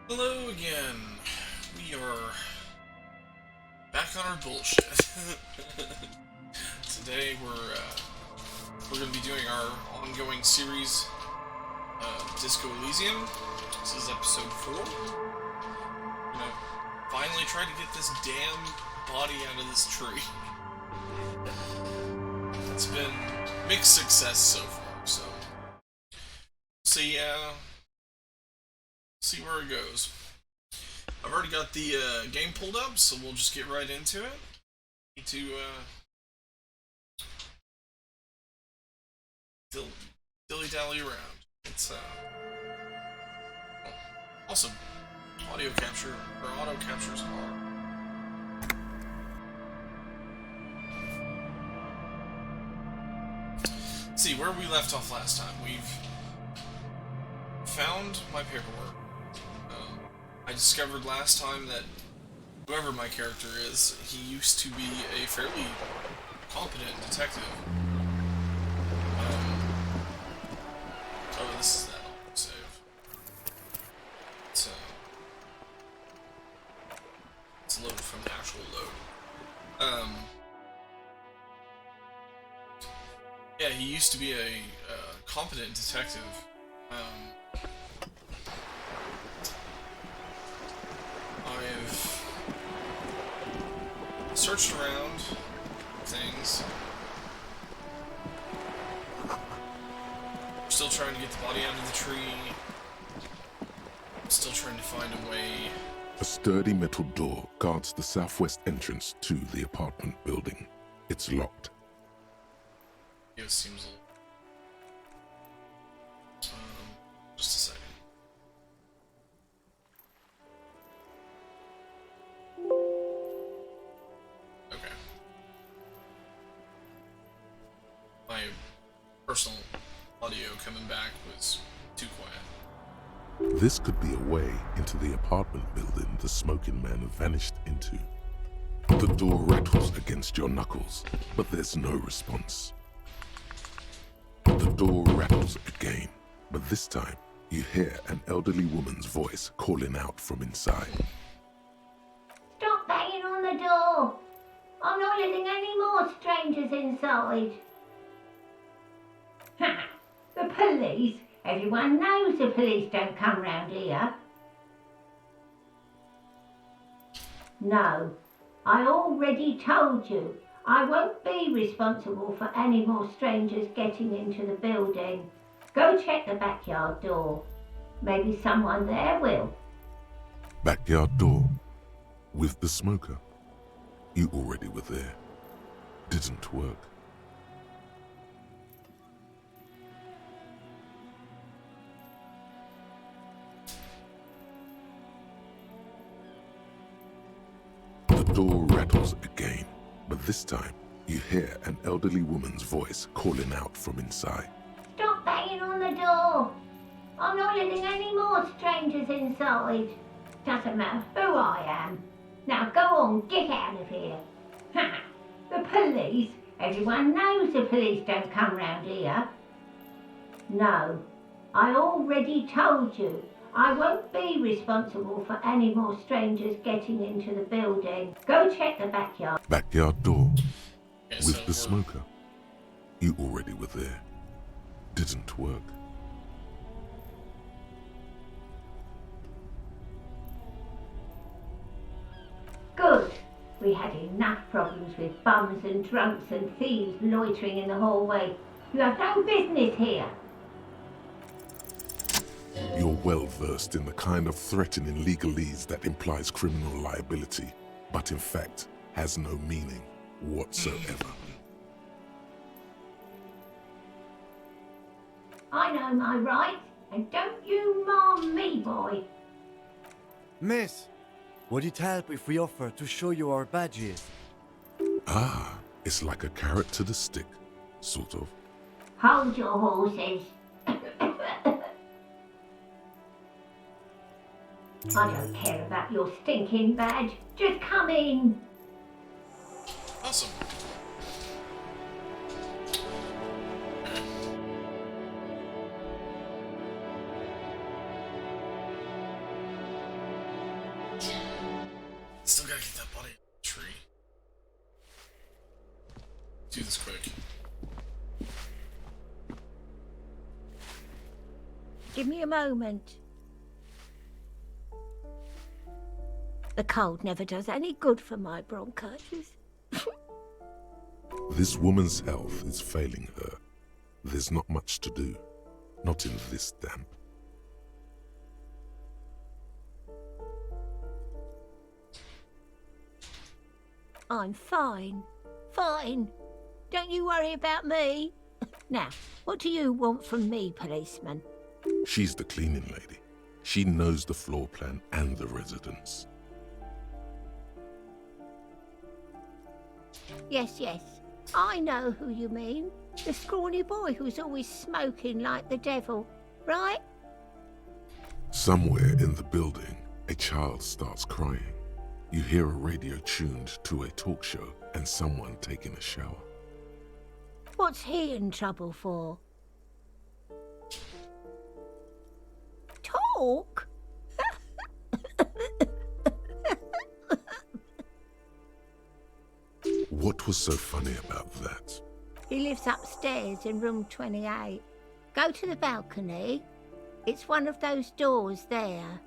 Hello again. We are back on our bullshit. Today we're gonna be doing our ongoing series, Disco Elysium. This is episode 4. You know, finally try to get this damn body out of this tree. It's been mixed success so far. So see where it goes. I've already got the game pulled up, so we'll just get right into it. Need to dilly dally around. It's awesome. Audio capture or auto captures are. Let's see where we left off last time. We've found my paperwork. I discovered last time that whoever my character is, he used to be a fairly competent detective. Oh, this is that autosave. It's load from the actual load. Yeah, he used to be a competent detective. I've searched around things. Still trying to get the body out of the tree. Still trying to find a way. A sturdy metal door guards the southwest entrance to the apartment building. It's locked. It seems a little... just a second. Okay. My personal audio coming back was too quiet. This could be a way into the apartment building the smoking man vanished into. The door rattles against your knuckles, but there's no response. The door rattles again, but this time you hear an elderly woman's voice calling out from inside. Stop banging on the door! I'm not letting any more strangers inside. Ha! The police? Everyone knows the police don't come round here. No, I already told you. I won't be responsible for any more strangers getting into the building. Go check the backyard door. Maybe someone there will. Backyard door. With the smoker. You already were there. Didn't work. The door rattles again, but this time you hear an elderly woman's voice calling out from inside. Stop banging on the door! I'm not letting any more strangers inside. Doesn't matter who I am. Now go on, get out of here. Ha! The police? Everyone knows the police don't come round here. No, I already told you. I won't be responsible for any more strangers getting into the building. Go check the backyard. Backyard door. Okay, With so the smoker. You already were there. Didn't work. Good. We had enough problems with bums and drunks and thieves loitering in the hallway. You have no business here. You're well versed in the kind of threatening legalese that implies criminal liability, but in fact has no meaning whatsoever. I know my rights, and don't you marm me, boy. Miss, would it help if we offer to show you our badges? Ah, it's like a carrot to the stick, sort of. Hold your horses. I don't care about your stinking badge. Just come in. awesome. Give me a moment. The cold never does any good for my bronchitis. This woman's health is failing her. There's not much to do. Not in this damp. I'm fine. Fine. Don't you worry about me. Now, what do you want from me, policeman? She's the cleaning lady. She knows the floor plan and the residence. Yes, yes. I know who you mean. The scrawny boy who's always smoking like the devil, right? Somewhere in the building, a child starts crying. You hear a radio tuned to a talk show and someone taking a shower. What's he in trouble for? Talk? What was so funny about that? He lives upstairs in room 28. Go to the balcony. It's one of those doors there.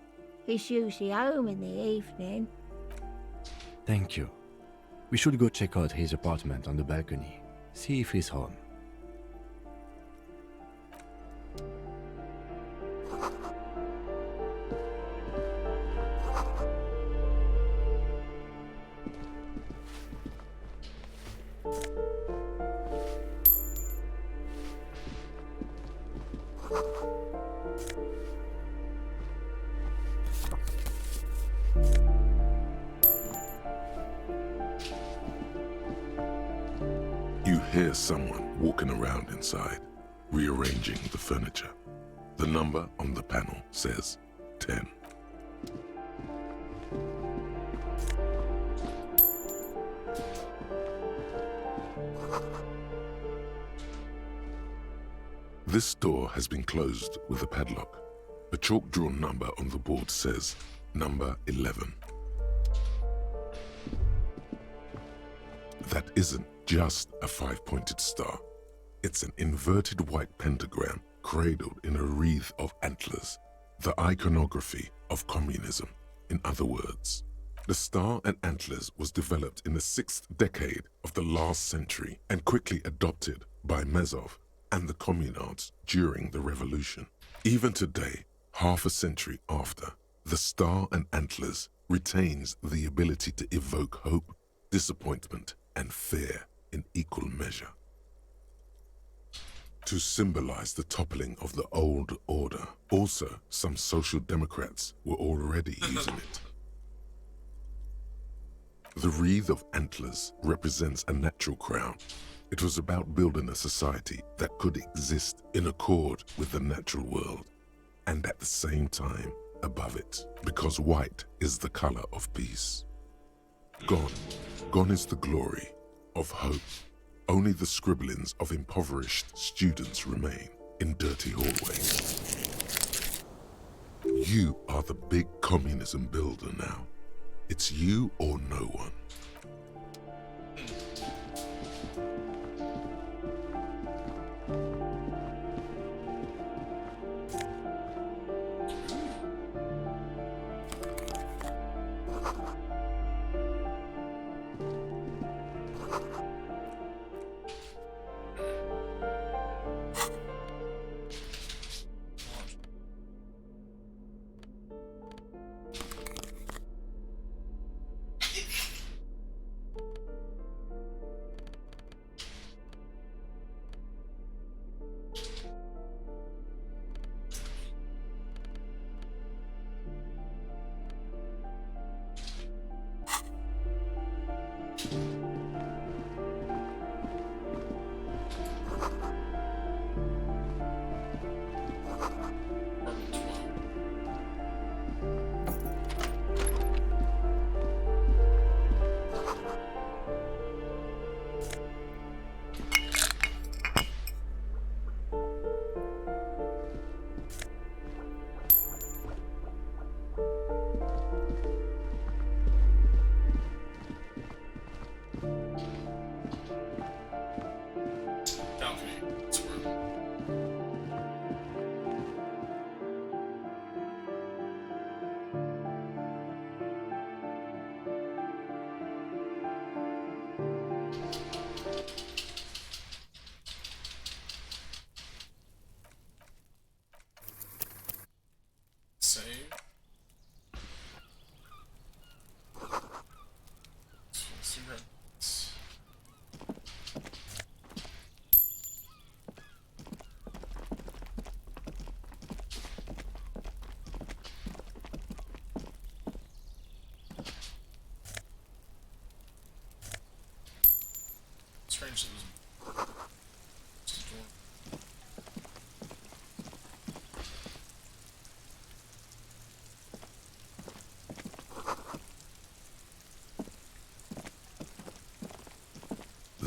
He's usually home in the evening. Thank you. We should go check out his apartment on the balcony. See if he's home. You hear someone walking around inside, rearranging the furniture. The number on the panel says 10. This door has been closed with a padlock. A chalk-drawn number on the board says number 11. That isn't just a 5-pointed star. It's an inverted white pentagram cradled in a wreath of antlers, the iconography of communism. In other words, the star and antlers was developed in the 6th decade of the last century and quickly adopted by Mazov and the communards during the revolution. Even today, half a century after, the star and antlers retains the ability to evoke hope, disappointment, and fear in equal measure. To symbolize the toppling of the old order, also some social democrats were already using it. The wreath of antlers represents a natural crown. It was about building a society that could exist in accord with the natural world, and at the same time above it, because white is the color of peace. Gone is the glory of hope. Only the scribblings of impoverished students remain in dirty hallways. You are the big communism builder now. It's you or no one.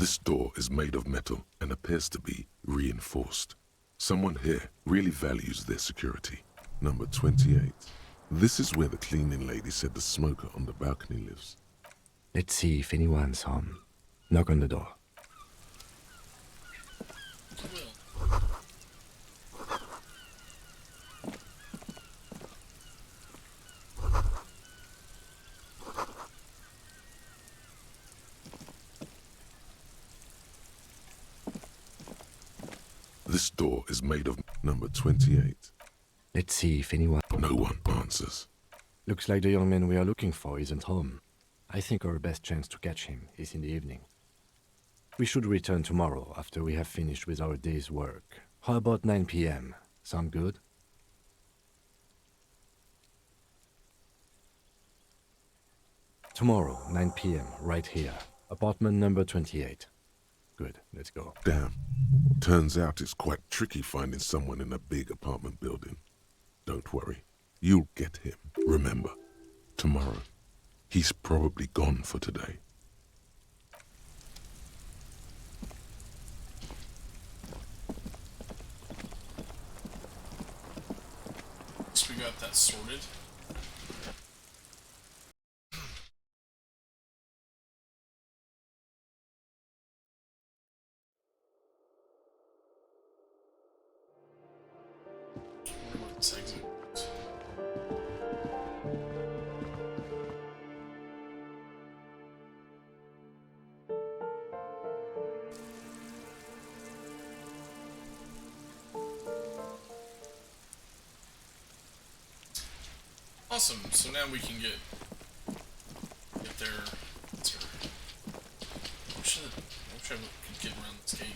This door is made of metal and appears to be reinforced. Someone here really values their security. Number 28. This is where the cleaning lady said the smoker on the balcony lives. Let's see if anyone's home. Knock on the door. This door is made of number 28. Let's see if anyone... No one answers. Looks like the young man we are looking for isn't home. I think our best chance to catch him is in the evening. We should return tomorrow after we have finished with our day's work. How about 9 p.m.? Sound good? Tomorrow, 9 p.m., right here. Apartment number 28. Good, let's go. Damn. Turns out it's quite tricky finding someone in a big apartment building. Don't worry. You'll get him. Remember, tomorrow. He's probably gone for today. So we got that sorted. Let's exit. Awesome. So now we can get there. That's her. I wish I could get around this gate.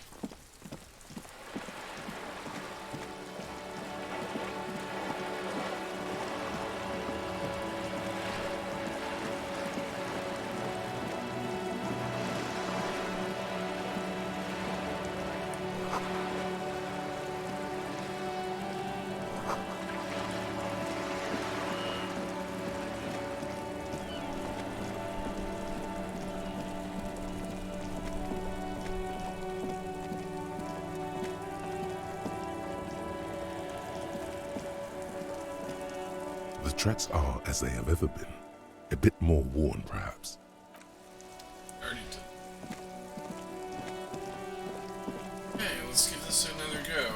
The tracks are as they have ever been. A bit more worn, perhaps. Already did. Okay, let's give this another go.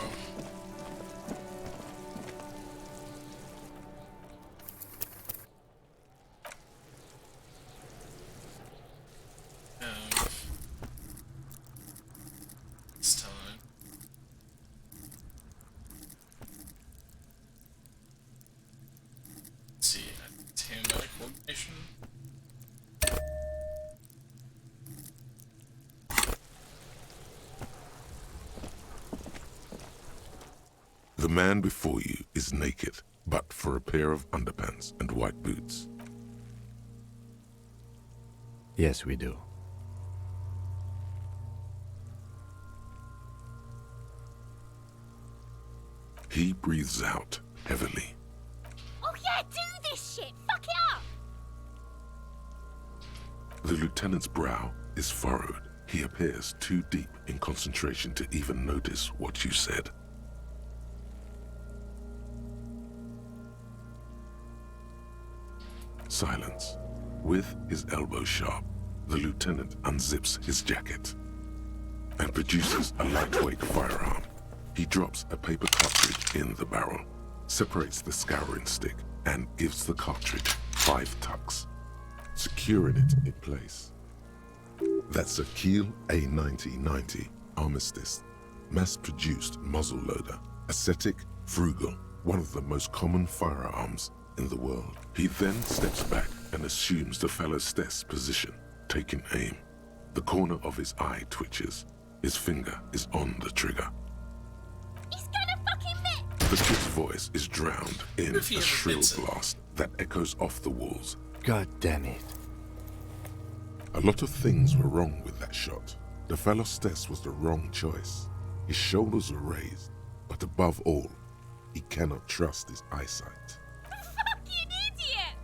This time. Let's see, hand-eye coordination. The man before you is naked, but for a pair of underpants and white boots. Yes, we do. He breathes out heavily. Oh yeah, do this shit! Fuck it up! The lieutenant's brow is furrowed. He appears too deep in concentration to even notice what you said. Silence. With his elbow sharp, the lieutenant unzips his jacket and produces a lightweight firearm. He drops a paper cartridge in the barrel, separates the scouring stick, and gives the cartridge 5 tucks, securing it in place. That's a Kiel A9090 Armistice, mass-produced muzzleloader, ascetic, frugal, one of the most common firearms in the world. He then steps back and assumes the fellow's desk position, taking aim. The corner of his eye twitches. His finger is on the trigger. He's gonna fucking miss! The kid's voice is drowned in If he a ever shrill hits it. blast that echoes off the walls. God damn it. A lot of things were wrong with that shot. The fellow's desk was the wrong choice. His shoulders were raised, but above all, he cannot trust his eyesight. Fucking idiot!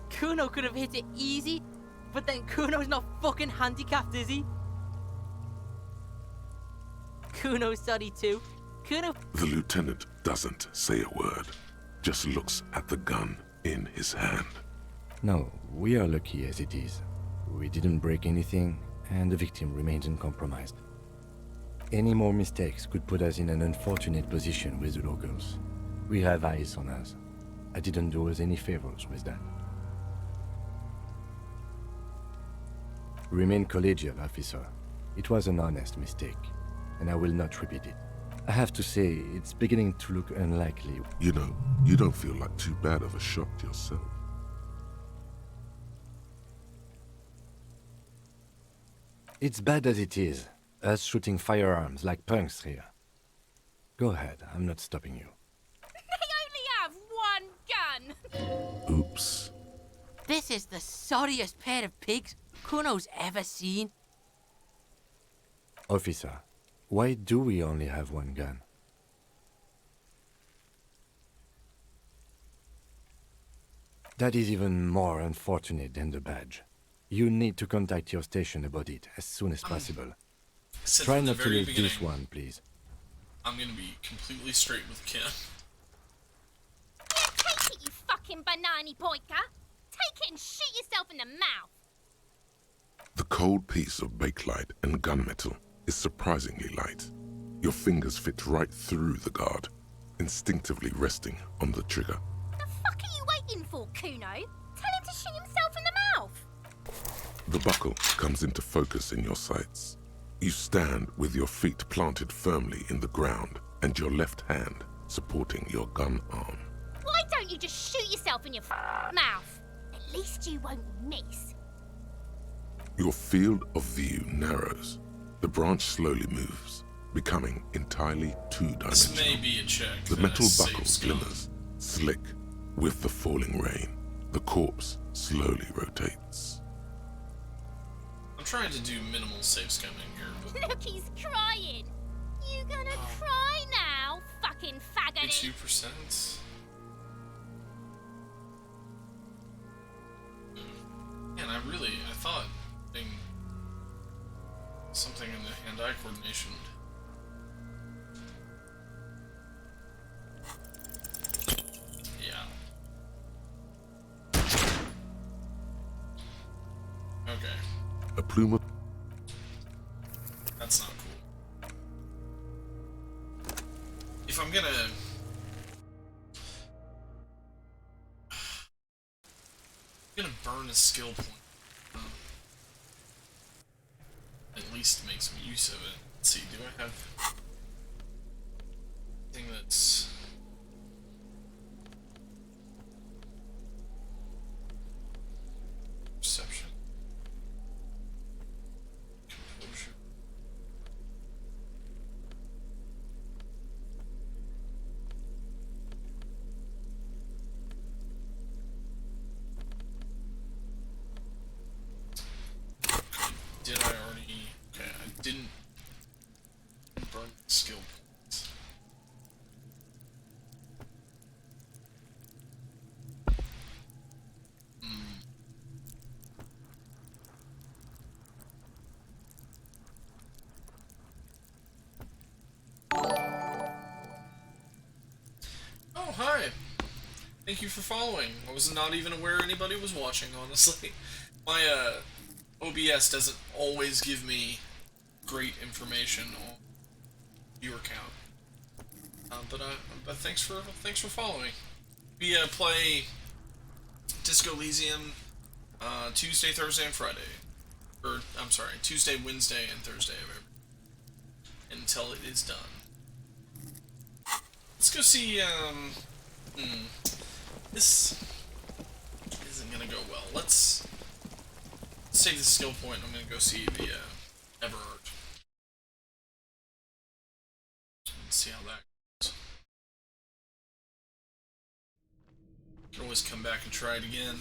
Kuno could have hit it easy, but then Kuno's not fucking handicapped, is he? Kuno's sorry too. Kuno. The lieutenant doesn't say a word, just looks at the gun in his hand. No, we are lucky as it is. We didn't break anything, and the victim remains uncompromised. Any more mistakes could put us in an unfortunate position with the locals. We have eyes on us. I didn't do us any favors with that. Remain collegial, officer. It was an honest mistake, and I will not repeat it. I have to say, it's beginning to look unlikely. You know, you don't feel like too bad of a shot yourself. It's bad as it is, us shooting firearms like punks here. Go ahead, I'm not stopping you. They only have one gun. Oops. This is the sorriest pair of pigs Kuno's ever seen. Officer, why do we only have one gun? That is even more unfortunate than the badge. You need to contact your station about it as soon as possible. Said Try from the not to very lose beginning, this one, please. I'm gonna be completely straight with Kim. Yeah, take it, you fucking banani boyka. Take it and shoot yourself in the mouth. The cold piece of bakelite and gunmetal is surprisingly light. Your fingers fit right through the guard, instinctively resting on the trigger. The fuck are you waiting for, Kuno? Tell him to shoot himself in the mouth. The buckle comes into focus in your sights. You stand with your feet planted firmly in the ground and your left hand supporting your gun arm. Why don't you just shoot yourself in your mouth? At least you won't miss. Your field of view narrows. The branch slowly moves, becoming entirely This may two-dimensional. be a check. The that metal saves buckle gun. glimmers, slick with the falling rain. The corpse slowly rotates. I'm trying to do minimal safe scumming here, but Look, he's crying. You gonna cry now, fucking faggot? 2%. Man, I thought being something in the hand-eye coordination. Yeah. Okay, A plume of that's not cool. If I'm gonna burn a skill point, at least make some use of it. Let's see, do I have anything that's perception? Composure. Did I already? Okay, I didn't burn skill points. Oh, hi! Thank you for following. I was not even aware anybody was watching, honestly. My, OBS doesn't always give me great information on viewer count. But thanks for following. We play Disco Elysium Tuesday, Thursday, and Friday. Or I'm sorry, Tuesday, Wednesday, and Thursday of every until it is done. Let's go see this isn't gonna go well. Let's save the skill point. I'm gonna go see the Everart. Let's see how that goes. Can always come back and try it again.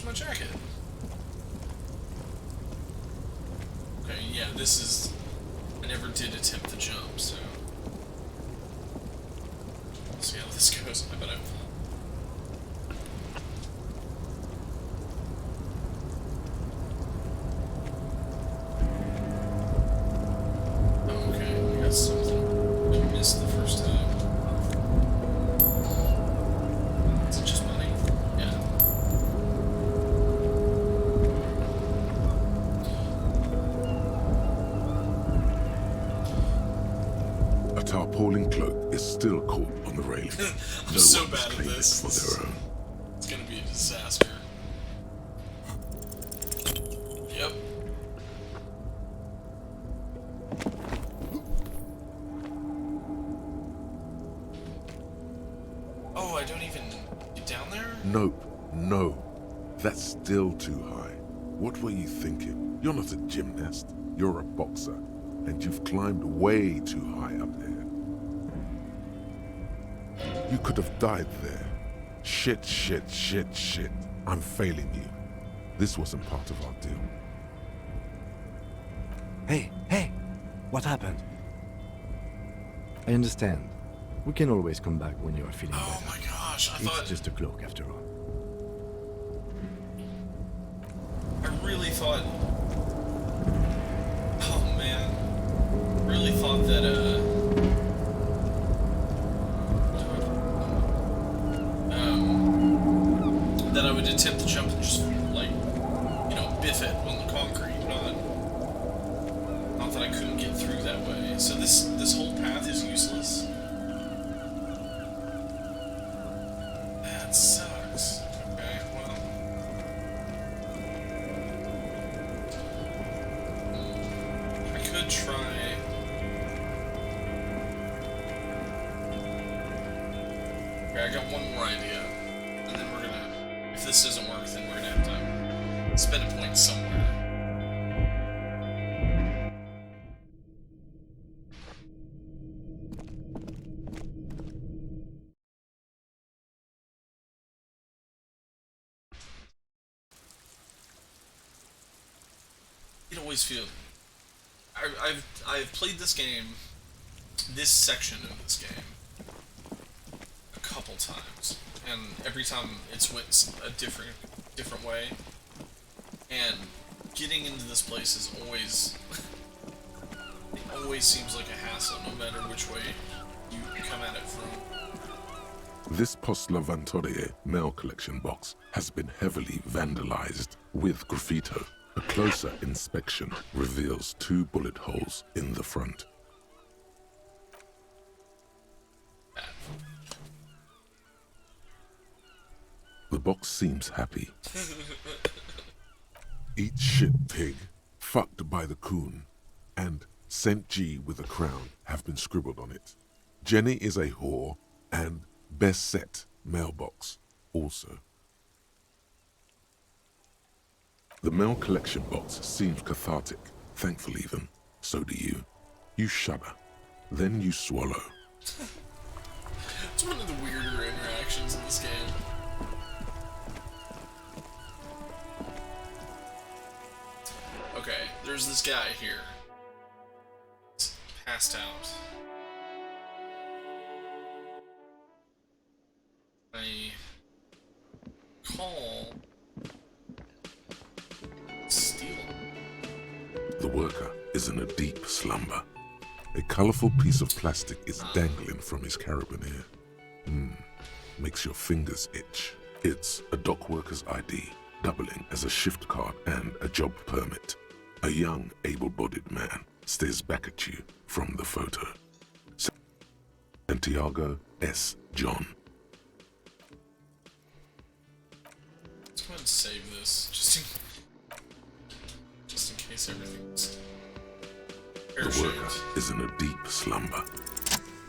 Where's my jacket? Okay, yeah, this is... I never did attempt the jump, so... We'll see how this goes. I bet I... Oh, okay, we got something we missed the first time. Is it just money? Yeah. A tarpaulin cloak is still caught on the railing. I'm No so one bad at claimed it this. for their own. It's gonna be a disaster. Yep. Oh, I don't even get down there? Nope, no. That's still too high. What were you thinking? You're not a gymnast. You're a boxer. And you've climbed way too high up there. You could have died there. Shit, shit, shit, shit. I'm failing you. This wasn't part of our deal. Hey, hey! What happened? I understand. We can always come back when you are feeling Oh better. my gosh, I It's thought... just a cloak after all. I really thought... Oh man. Really thought that, that I would attempt to jump and just, like, you know, biff it on the concrete, not that I couldn't get through that way. So this whole path is useless? That sucks. Okay, well... I could try... Okay, I got one more idea. And then we're gonna... If this doesn't work, then we're gonna have to spend a point somewhere. It always feels... I've played this game, this section of this game, a couple times, and every time it's went a different way, and getting into this place is always, it always seems like a hassle, no matter which way you come at it from. This Post Lavantorie mail collection box has been heavily vandalized with graffito. A closer inspection reveals 2 bullet holes in the front. The box seems happy. Eat shit, pig, fucked by the coon, and St. G with a crown have been scribbled on it. Jenny is a whore, and best set mailbox also. The mail collection box seems cathartic, thankful even. So do you. You shudder. Then you swallow. It's one of the weirder interactions in this game. Okay, there's this guy here. He's passed out. I call... steal him. The worker is in a deep slumber. A colorful piece of plastic is dangling from his carabiner. Makes your fingers itch. It's a dock worker's ID, doubling as a shift card and a job permit. A young, able-bodied man stares back at you from the photo. Santiago S. John. Let's go ahead and save this, just in case everything's The worker is in a deep slumber.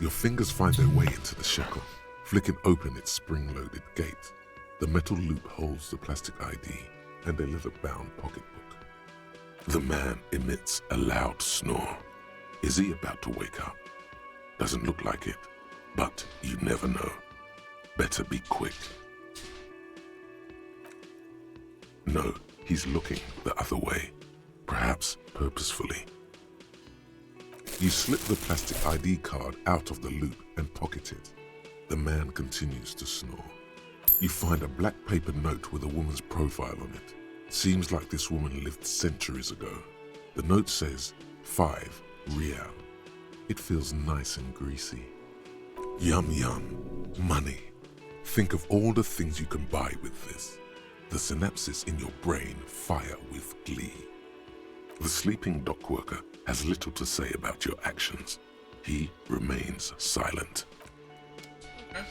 Your fingers find their way into the shackle, flicking open its spring-loaded gate. The metal loop holds the plastic ID and a leather-bound pocketbook. The man emits a loud snore. Is he about to wake up? Doesn't look like it, but you never know. Better be quick. No, he's looking the other way. perhaps purposefully. You slip the plastic ID card out of the loop and pocket it. The man continues to snore. You find a black paper note with a woman's profile on it. Seems like this woman lived centuries ago. The note says, 5 Real. It feels nice and greasy. Yum yum. Money. Think of all the things you can buy with this. The synapses in your brain fire with glee. The sleeping dock worker has little to say about your actions. He remains silent. Okay.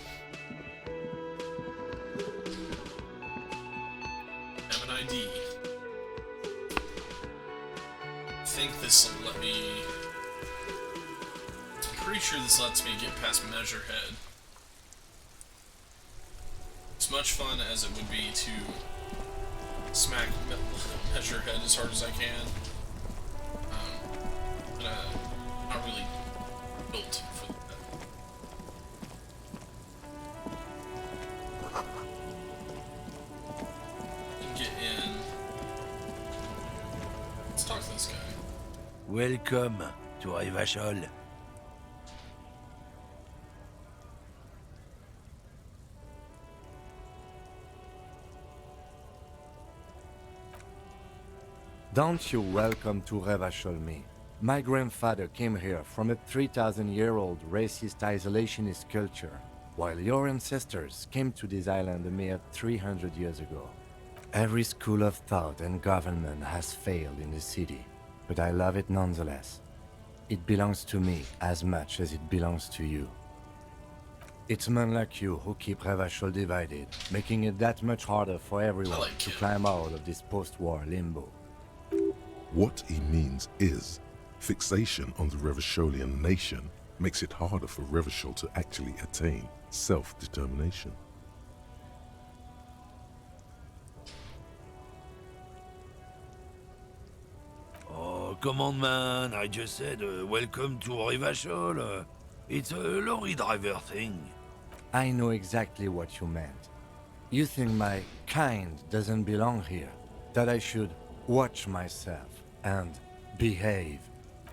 Have an ID. I think this will let me... I'm pretty sure this lets me get past Measurehead. As much fun as it would be to smack Measurehead as hard as I can. But not really built for that. You can get in. Let's talk to this guy. Welcome to Rivachol. Don't you welcome to Revachol me. My grandfather came here from a 3,000-year-old racist isolationist culture, while your ancestors came to this island a mere 300 years ago. Every school of thought and government has failed in the city, but I love it nonetheless. It belongs to me as much as it belongs to you. It's men like you who keep Revachol divided, making it that much harder for everyone to climb out of this post-war limbo. What he means is, fixation on the Revacholian nation makes it harder for Revachol to actually attain self-determination. Oh, come on, man. I just said welcome to Rivachol. It's a lorry driver thing. I know exactly what you meant. You think my kind doesn't belong here, that I should watch myself and behave.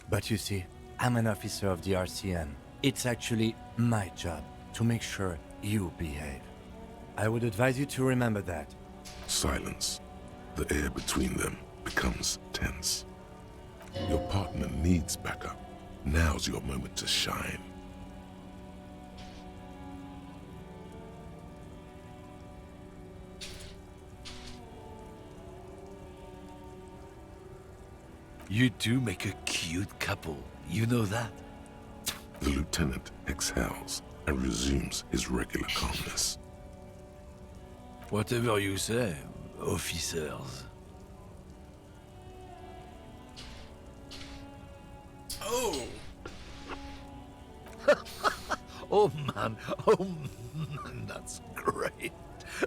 But you see, I'm an officer of the RCN. It's actually my job to make sure you behave. I would advise you to remember that. Silence. The air between them becomes tense. Your partner needs backup. Now's your moment to shine. You two make a cute couple. You know that? The lieutenant exhales and resumes his regular calmness. Whatever you say, officers. Oh! Oh man, that's great.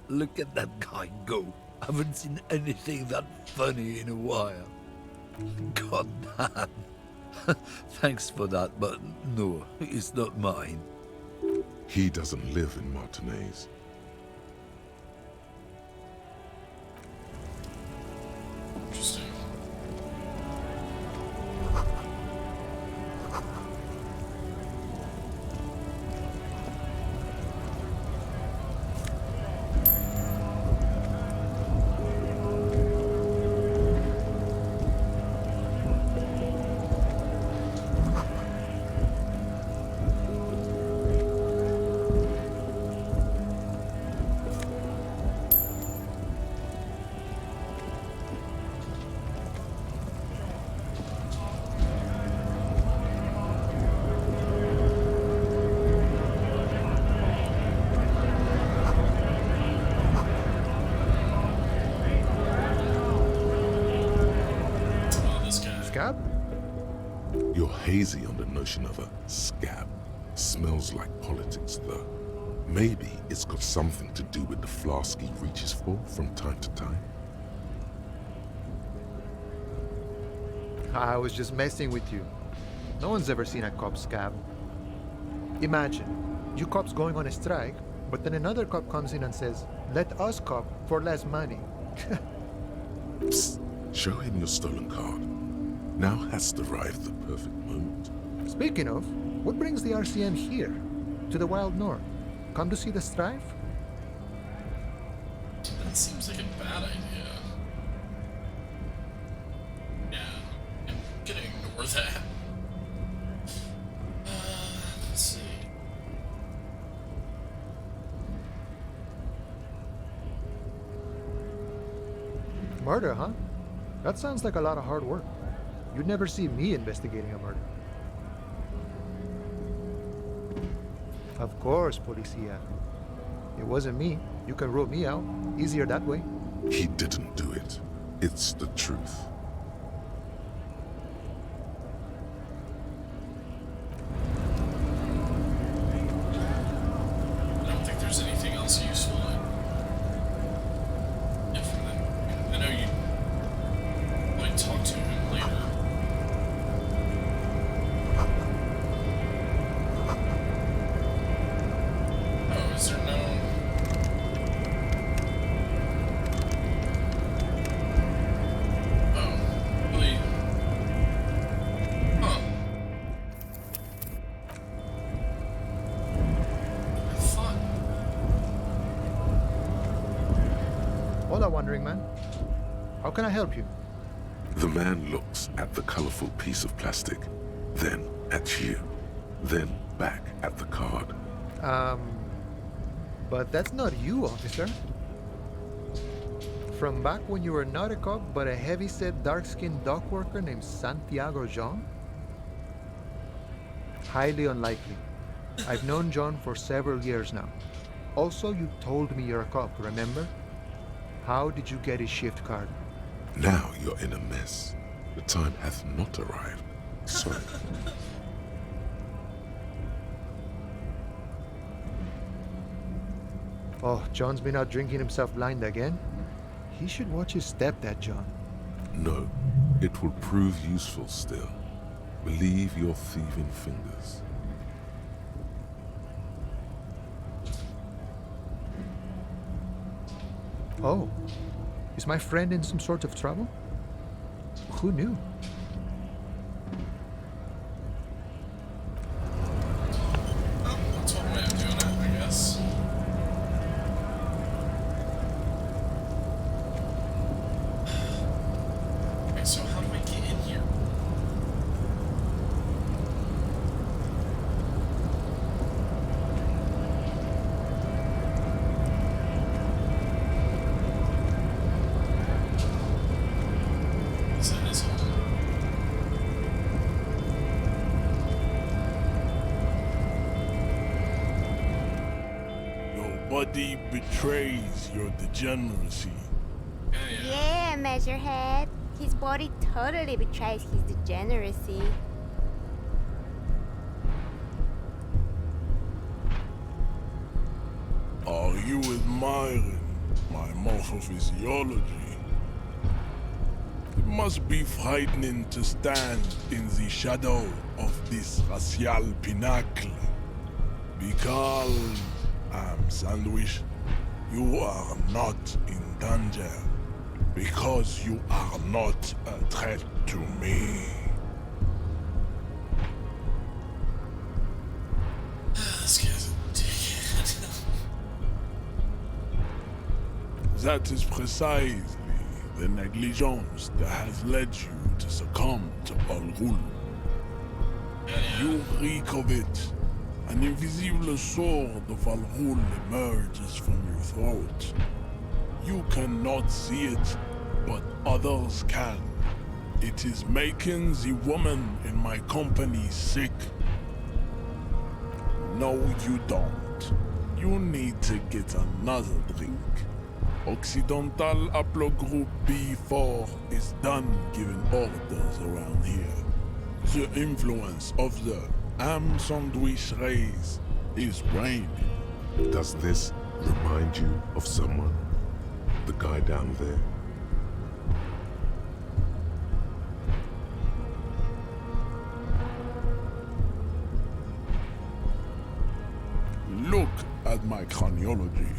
Look at that guy go. Haven't seen anything that funny in a while. God damn. Thanks for that, but no, it's not mine. He doesn't live in Martinez. Interesting. Scab? You're hazy on the notion of a scab. Smells like politics, though. Maybe it's got something to do with the flask he reaches for from time to time. I was just messing with you. No one's ever seen a cop scab. Imagine, you cops going on a strike, but then another cop comes in and says, let us cop for less money. Psst, Show him your stolen card. Now has arrived the perfect moment. Speaking of, what brings the RCM here? To the Wild North? Come to see the strife? That seems like a bad idea. Yeah, I'm gonna ignore that. Let's see. Murder, huh? That sounds like a lot of hard work. You'd never see me investigating a murder. Of course, Policia. It wasn't me. You can rule me out. Easier that way. He didn't do it. It's the truth. I don't think there's anything else useful from them. I know you might talk to him later. Oh, is there no... Oh, really? Huh. I thought... Hola, wandering man. How can I help you? The man looks at the colorful piece of plastic, then at you, then back at the card. But that's not you, officer. From back when you were not a cop, but a heavy-set, dark-skinned dock worker named Santiago Jean? Highly unlikely. I've known John for several years now. Also, you told me you're a cop, remember? How did you get his shift card? Now you're in a mess. The time hath not arrived. Sorry. Oh, John's been out drinking himself blind again? He should watch his step, that John. No, it will prove useful still. Believe your thieving fingers. Oh, is my friend in some sort of trouble? Who knew? Oh, that's one way of doing it, I guess. Okay, so how do I get in here? Is that his home? Your body betrays your degeneracy. Yeah, Measurehead. His body totally betrays his degeneracy. Are you admiring my morphophysiology? It must be frightening to stand in the shadow of this racial pinnacle. Because I'm Sandwich, you are not in danger. Because you are not a threat to me. This guy's a dickhead. That is precisely the negligence that has led you to succumb to Al Ghul. You reek of it. An invisible sword of Al Ghul emerges from your throat. You cannot see it, but others can. It is making the woman in my company sick. No, you don't. You need to get another drink. Occidental Haplogroup B4 is done giving orders around here. The influence of the Am Sandwich race is waning. Does this remind you of someone? The guy down there? Look at my craniology.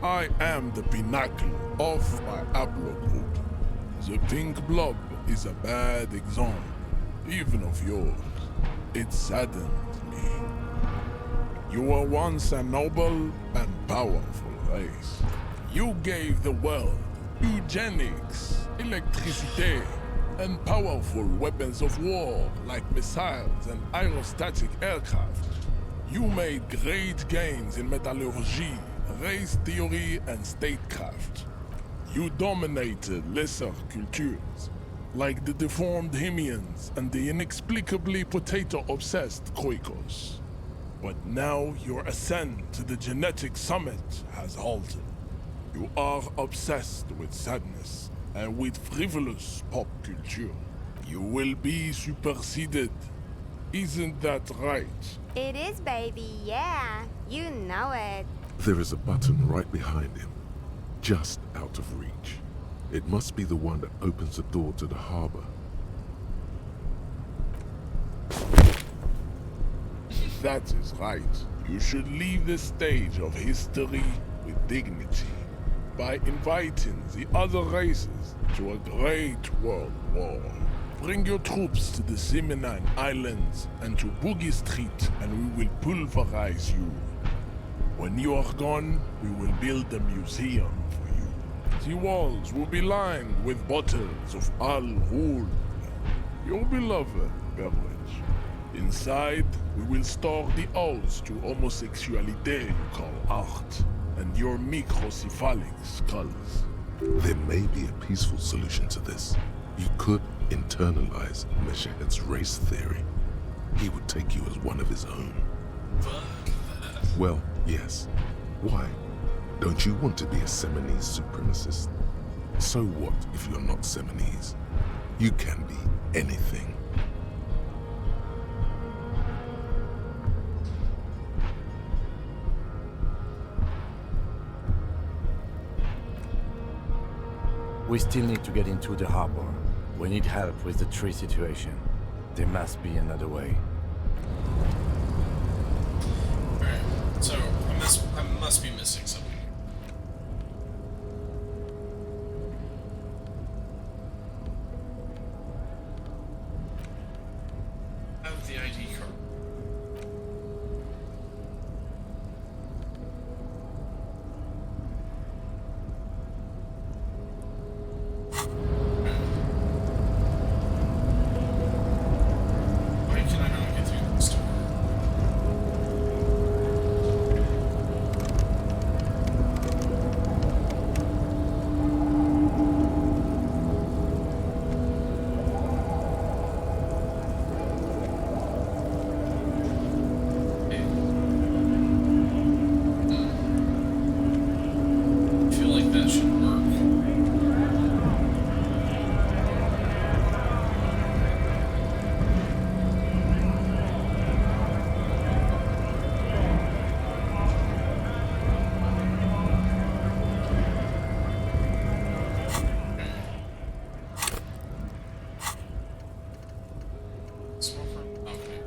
I am the pinnacle of my haplogroup. The pink blob is a bad example, even of yours. It saddens me. You were once a noble and powerful race. You gave the world eugenics, electricity, and powerful weapons of war like missiles and aerostatic aircraft. You made great gains in metallurgy, race theory, and statecraft. You dominated lesser cultures, like the deformed Hemians and the inexplicably potato-obsessed Khoikos. But now your ascent to the genetic summit has halted. You are obsessed with sadness and with frivolous pop culture. You will be superseded. Isn't that right? It is, baby, yeah. You know it. There is a button right behind him, just out of reach. It must be the one that opens the door to the harbor. That is right. You should leave the stage of history with dignity by inviting the other races to a great world war. Bring your troops to the Simonine Islands and to Boogie Street, and we will pulverize you. When you are gone, we will build a museum for you. The walls will be lined with bottles of Al Ghul, your beloved beverage. Inside, we will store the odes to homosexuality you call art, and your microcephalic skulls. There may be a peaceful solution to this. You could internalize Meshahed's race theory. He would take you as one of his own. Fuck that. Well, yes. Why? Don't you want to be a Seminese supremacist? So what if you're not Seminese? You can be anything. We still need to get into the harbor. We need help with the tree situation. There must be another way. Alright, so I must be missing something. I have the ID card. Why can I not get through this door? I feel like that should work. Smoker? Okay.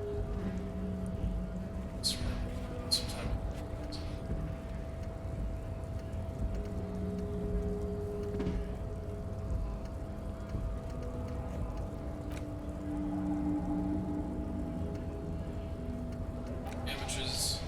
Sometime. Images.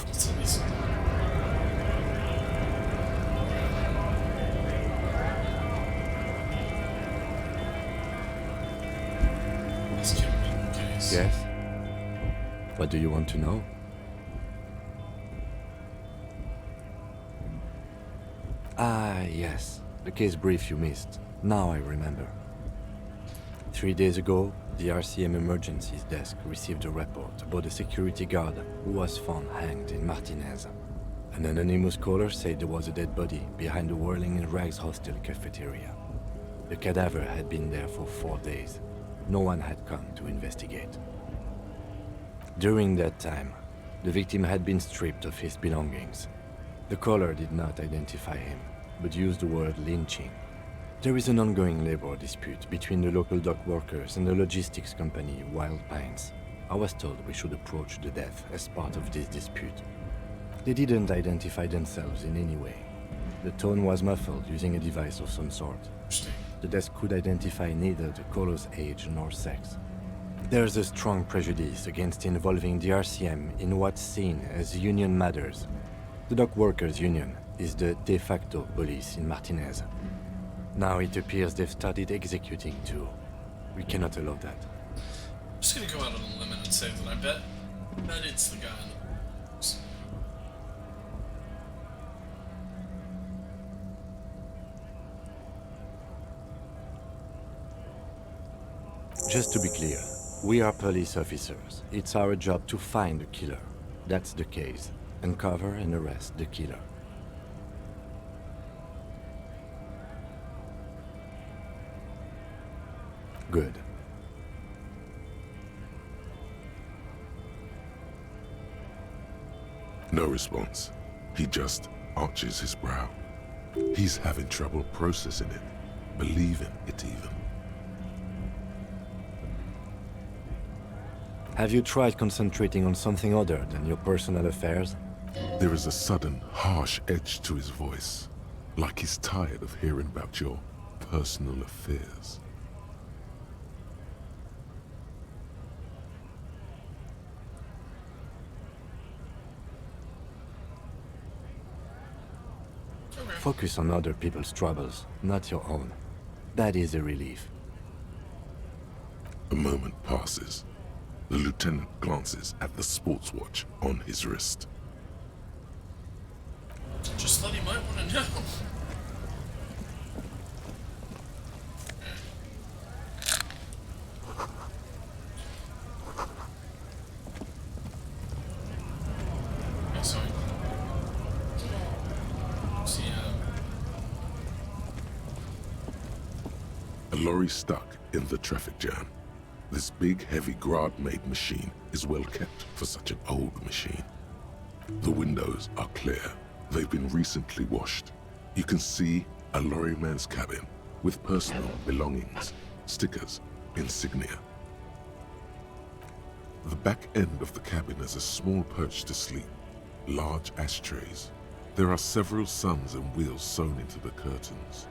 It's at least. This can be the case. Yes? What do you want to know? Ah, yes. The case brief you missed. Now I remember. 3 days ago, the RCM Emergencies Desk received a report about a security guard who was found hanged in Martinez. An anonymous caller said there was a dead body behind the Whirling in Rags hostel cafeteria. The cadaver had been there for 4 days. No one had come to investigate. During that time, the victim had been stripped of his belongings. The caller did not identify him, but used the word lynching. There is an ongoing labor dispute between the local dock workers and the logistics company Wild Pines. I was told we should approach the death as part of this dispute. They didn't identify themselves in any way. The tone was muffled using a device of some sort. The desk could identify neither the caller's age nor sex. There's a strong prejudice against involving the RCM in what's seen as union matters. The dock workers' union is the de facto police in Martinez. Now it appears they've started executing too. We cannot allow that. I'm just gonna go out on a limb and say that I bet it's the guy in the box. Just to be clear, we are police officers. It's our job to find the killer. That's the case. Uncover and arrest the killer. Good. No response. He just arches his brow. He's having trouble processing it, believing it even. Have you tried concentrating on something other than your personal affairs? There is a sudden, harsh edge to his voice, like he's tired of hearing about your personal affairs. Focus on other people's troubles, not your own. That is a relief. A moment passes. The lieutenant glances at the sports watch on his wrist. Just thought he might want to know. Okay, so see, A lorry stuck in the traffic jam. This big, heavy Grad-made machine is well kept for such an old machine. The windows are clear. They've been recently washed. You can see a lorryman's cabin with personal belongings, stickers, insignia. The back end of the cabin is a small perch to sleep, large ashtrays. There are several suns and wheels sewn into the curtains.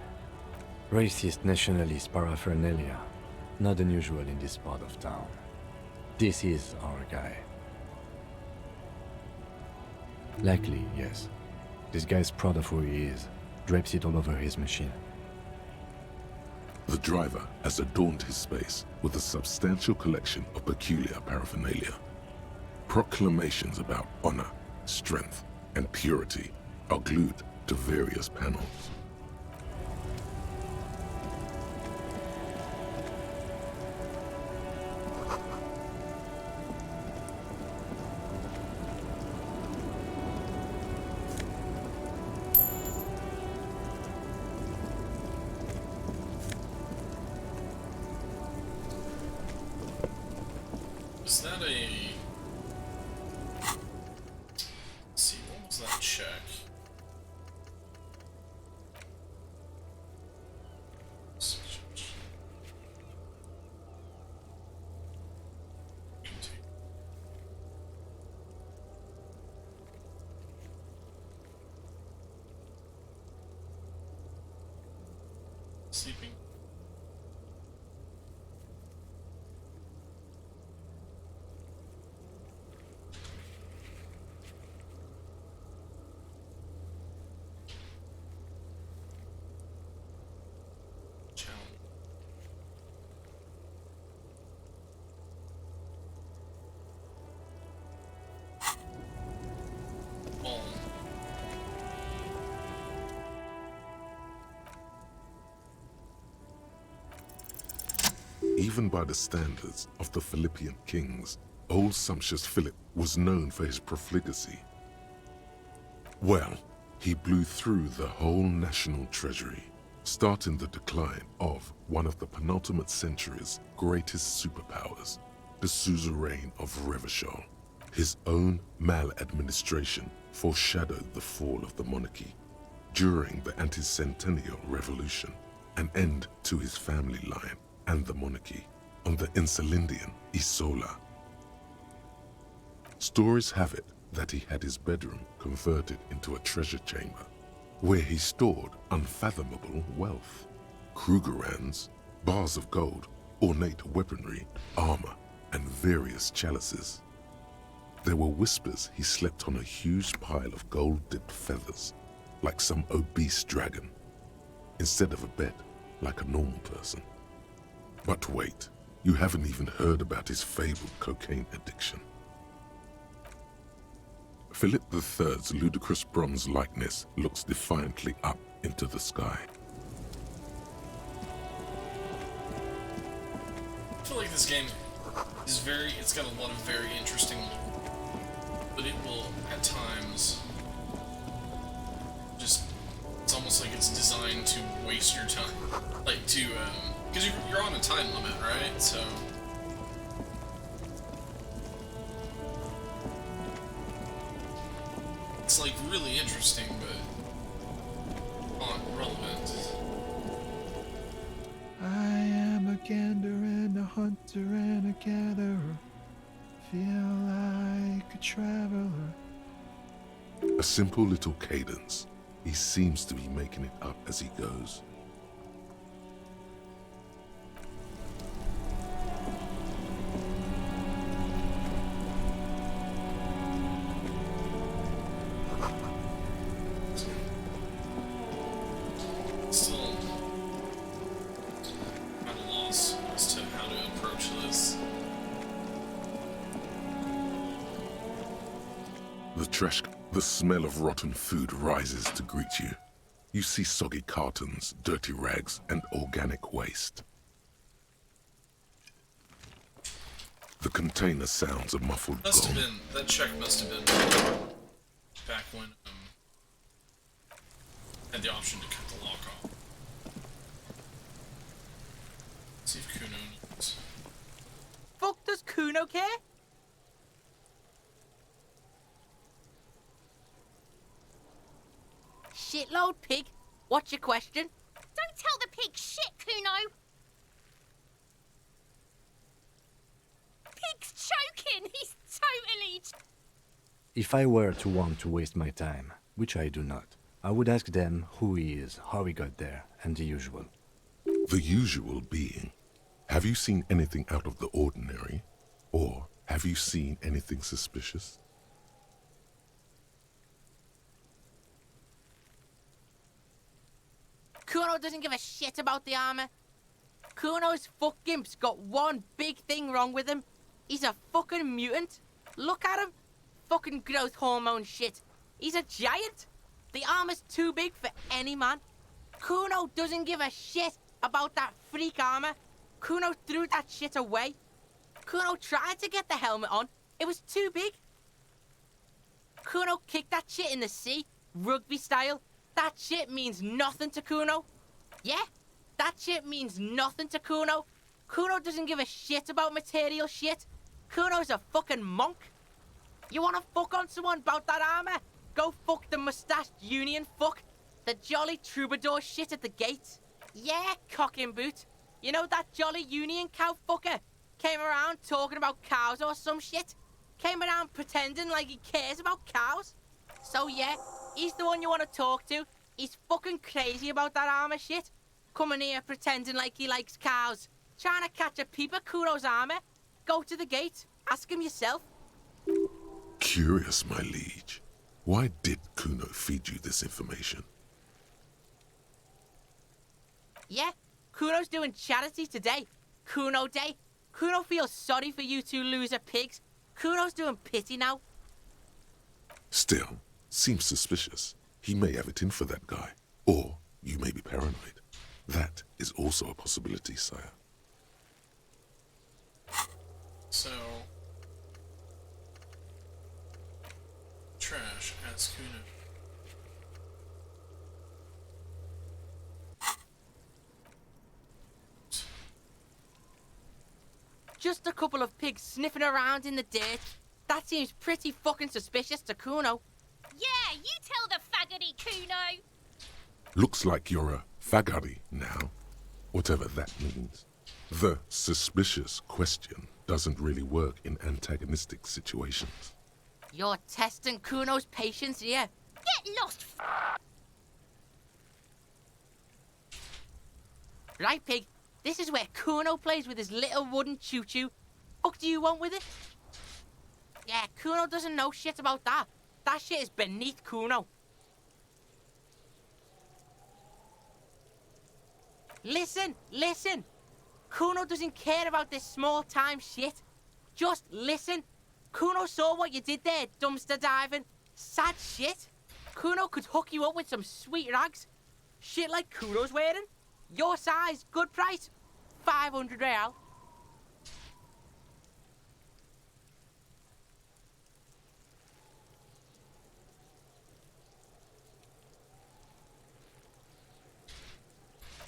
Racist nationalist paraphernalia. Not unusual in this part of town. This is our guy. Likely, yes. This guy's proud of who he is. Drapes it all over his machine. The driver has adorned his space with a substantial collection of peculiar paraphernalia. Proclamations about honor, strength, and purity are glued to various panels. is that a... Let's see, what was that check? Sleeping. Challenge. Ball. Even by the standards of the Philippian kings, old sumptuous Philip was known for his profligacy. Well, he blew through the whole national treasury, starting the decline of one of the penultimate century's greatest superpowers, the suzerain of Revachol. His own maladministration foreshadowed the fall of the monarchy during the anti-centennial revolution, an end to his family line and the monarchy on the Insulindian Isola. Stories have it that he had his bedroom converted into a treasure chamber, where he stored unfathomable wealth. Krugerrands, bars of gold, ornate weaponry, armor, and various chalices. There were whispers he slept on a huge pile of gold-dipped feathers, like some obese dragon, instead of a bed, like a normal person. But wait, you haven't even heard about his fabled cocaine addiction. Philip III's ludicrous bronze likeness looks defiantly up into the sky. I feel like this game is it's got a lot of very interesting, but it will, at times, it's almost like it's designed to waste your time. Like, because you're on a time limit, right? So, it's like really interesting, but not relevant. I am a gander and a hunter and a gatherer. Feel like a traveler. A simple little cadence. He seems to be making it up as he goes. Still at a loss as to how to approach this. The smell of rotten food rises to greet you. You see soggy cartons, dirty rags, and organic waste. The container sounds a muffled gong. That check must have been back when had the option to cut the lock off. See if Kuno knows. Fuck does Kuno care? Shitload pig. What's your question? Don't tell the pig shit, Kuno. Pig's choking. He's totally... If I were to want to waste my time, which I do not, I would ask them who he is, how he got there, and the usual. The usual being, have you seen anything out of the ordinary? Or have you seen anything suspicious? Kuno doesn't give a shit about the armor. Kuno's fuckgimp's got one big thing wrong with him. He's a fucking mutant. Look at him. Fucking growth hormone shit. He's a giant. The armor's too big for any man. Kuno doesn't give a shit about that freak armor. Kuno threw that shit away. Kuno tried to get the helmet on. It was too big. Kuno kicked that shit in the sea, rugby style. That shit means nothing to Kuno. Yeah, that shit means nothing to Kuno. Kuno doesn't give a shit about material shit. Kuno's a fucking monk. You wanna fuck on someone about that armor? Go fuck the mustached union fuck. The jolly troubadour shit at the gate. Yeah, cock and boot. You know that jolly union cow fucker? Came around talking about cows or some shit. Came around pretending like he cares about cows. So yeah, he's the one you want to talk to. He's fucking crazy about that armor shit. Coming here pretending like he likes cows. Trying to catch a peep at Kuno's armor. Go to the gate. Ask him yourself. Curious, my liege. Why did Kuno feed you this information? Yeah, Kuno's doing charity today. Kuno Day. Kuno feels sorry for you two loser pigs. Kuno's doing pity now. Still, seems suspicious. He may have it in for that guy. Or you may be paranoid. That is also a possibility, sire. So... Trash, ask Kuno. Just a couple of pigs sniffing around in the dirt. That seems pretty fucking suspicious to Kuno. Yeah, you tell the faggoty Kuno. Looks like you're a fagari now, whatever that means. The suspicious question doesn't really work in antagonistic situations. You're testing Kuno's patience here. Get lost, Right, Pig? This is where Kuno plays with his little wooden choo-choo. Fuck do you want with it? Yeah, Kuno doesn't know shit about that. That shit is beneath Kuno. Listen, listen. Kuno doesn't care about this small-time shit. Just listen. Kuno saw what you did there, dumpster diving. Sad shit. Kuno could hook you up with some sweet rags. Shit like Kuno's wearing. Your size, good price. 500 real.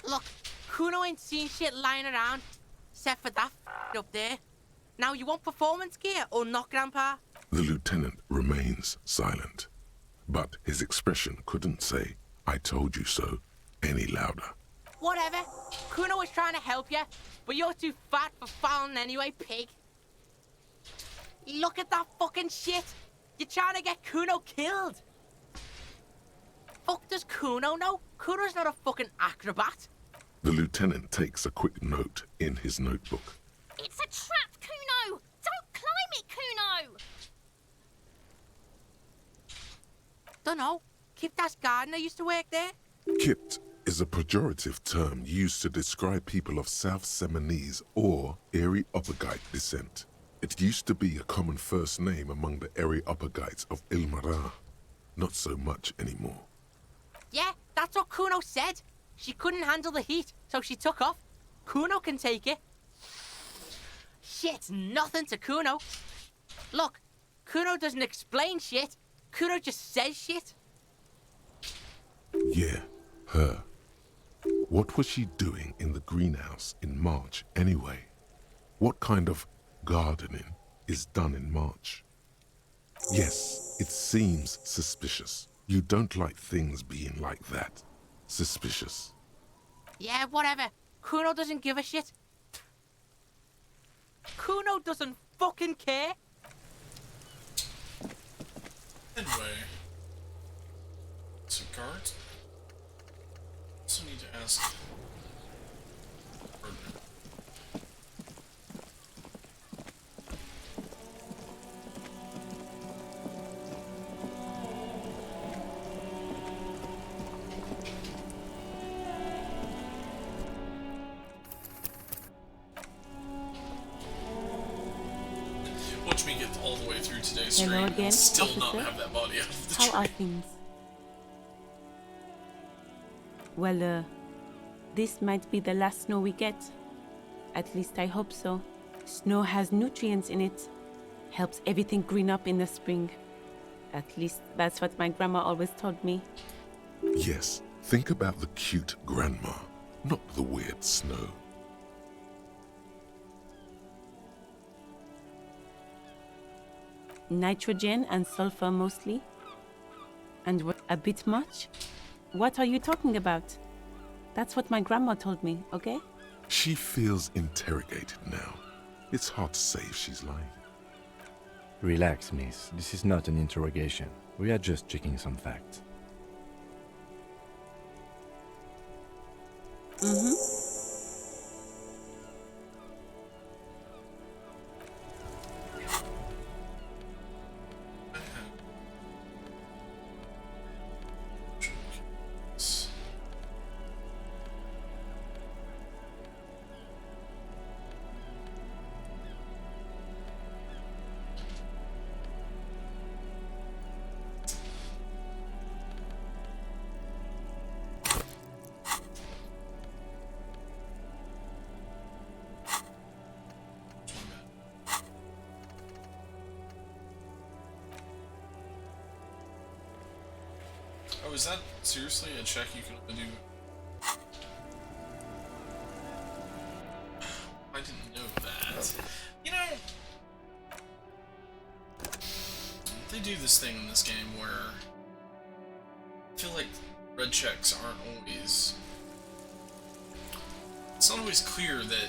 Look, Kuno ain't seen shit lying around, except for that up there. Now, you want performance gear or not, Grandpa? The lieutenant remains silent, but his expression couldn't say, "I told you so," any louder. Whatever. Kuno was trying to help you, but you're too fat for falling anyway, Pig. Look at that fucking shit. You're trying to get Kuno killed. Fuck does Kuno know? Kuno's not a fucking acrobat. The lieutenant takes a quick note in his notebook. It's a trap, Kuno! Don't climb it, Kuno! Dunno. Kiptas gardener used to work there. Kipt is a pejorative term used to describe people of South Seminese or Areopagite descent. It used to be a common first name among the Areopagites of Ilmarin. Not so much anymore. Yeah, that's what Kuno said. She couldn't handle the heat, so she took off. Kuno can take it. Shit's nothing to Kuno. Look, Kuno doesn't explain shit. Kuno just says shit. Yeah, her. What was she doing in the greenhouse in March anyway? What kind of gardening is done in March? Yes, it seems suspicious. You don't like things being like that. Suspicious. Yeah, whatever. Kuno doesn't give a shit. Kuno doesn't fucking care. Anyway. Some cards. Also need to ask. Watch me get all the way through today's stream Hello again, and still not officer. have that body out of the How tree. are things? Well, this might be the last snow we get. At least I hope so. Snow has nutrients in it. Helps everything green up in the spring. At least that's what my grandma always told me. Yes, think about the cute grandma, not the weird snow. Nitrogen and sulfur mostly. And what, a bit much? What are you talking about? That's what my grandma told me, okay? She feels interrogated now. It's hard to say if she's lying. Relax, miss. This is not an interrogation. We are just checking some facts. Oh, is that seriously a check you can only do? I didn't know that. You know, they do this thing in this game where I feel like red checks aren't always... It's not always clear that,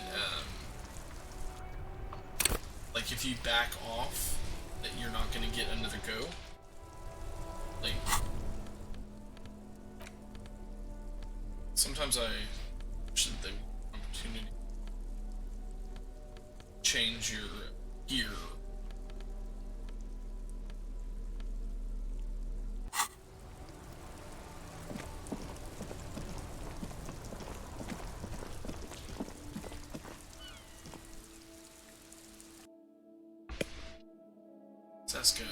like, if you back off, that you're not going to get another go. Like, sometimes I wish that they would have an opportunity to change your gear. Seska.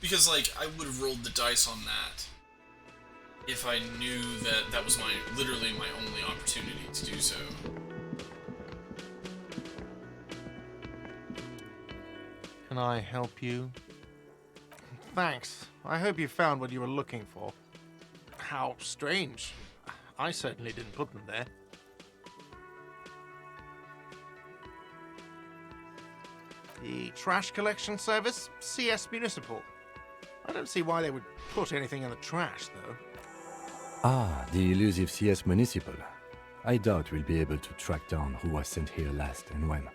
Because, like, I would have rolled the dice on that if I knew that that was literally my only opportunity to do so. Can I help you? Thanks. I hope you found what you were looking for. How strange. I certainly didn't put them there. The trash collection service? CS Municipal. I don't see why they would put anything in the trash, though. Ah, the elusive CS Municipal. I doubt we'll be able to track down who was sent here last and when.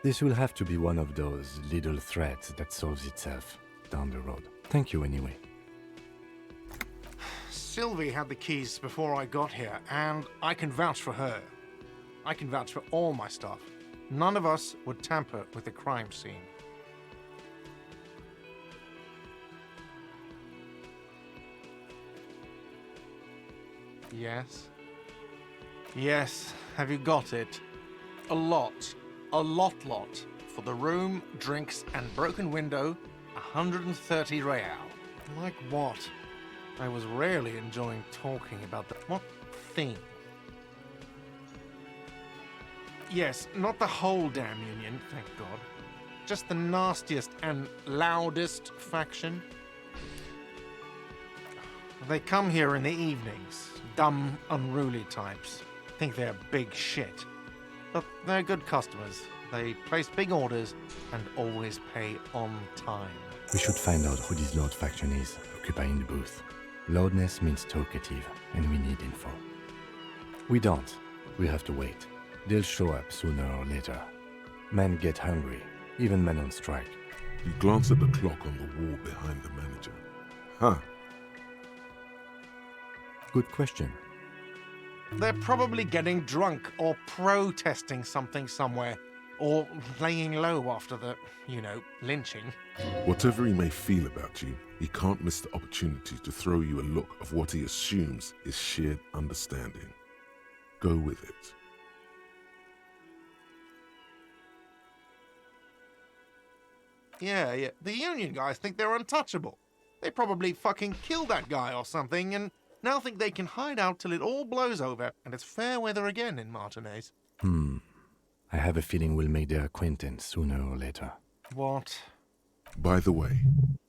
This will have to be one of those little threats that solves itself down the road. Thank you anyway. Sylvie had the keys before I got here, and I can vouch for her. I can vouch for all my stuff. None of us would tamper with the crime scene. Yes? Yes, have you got it? A lot. A lot. For the room, drinks, and broken window, 130 real. Like what? I was rarely enjoying talking about the... What thing? Yes, not the whole damn union, thank God. Just the nastiest and loudest faction. They come here in the evenings. Dumb, unruly types. Think they're big shit. But they're good customers. They place big orders and always pay on time. We should find out who this Lord faction is, occupying the booth. Loudness means talkative, and we need info. We don't. We have to wait. They'll show up sooner or later. Men get hungry, even men on strike. You glance at the clock on the wall behind the manager. Huh. Good question. They're probably getting drunk or protesting something somewhere. Or laying low after the, lynching. Whatever he may feel about you, he can't miss the opportunity to throw you a look of what he assumes is shared understanding. Go with it. Yeah. The union guys think they're untouchable. They probably fucking killed that guy or something, and now think they can hide out till it all blows over, and it's fair weather again in Martinez. I have a feeling we'll make their acquaintance sooner or later. What? By the way,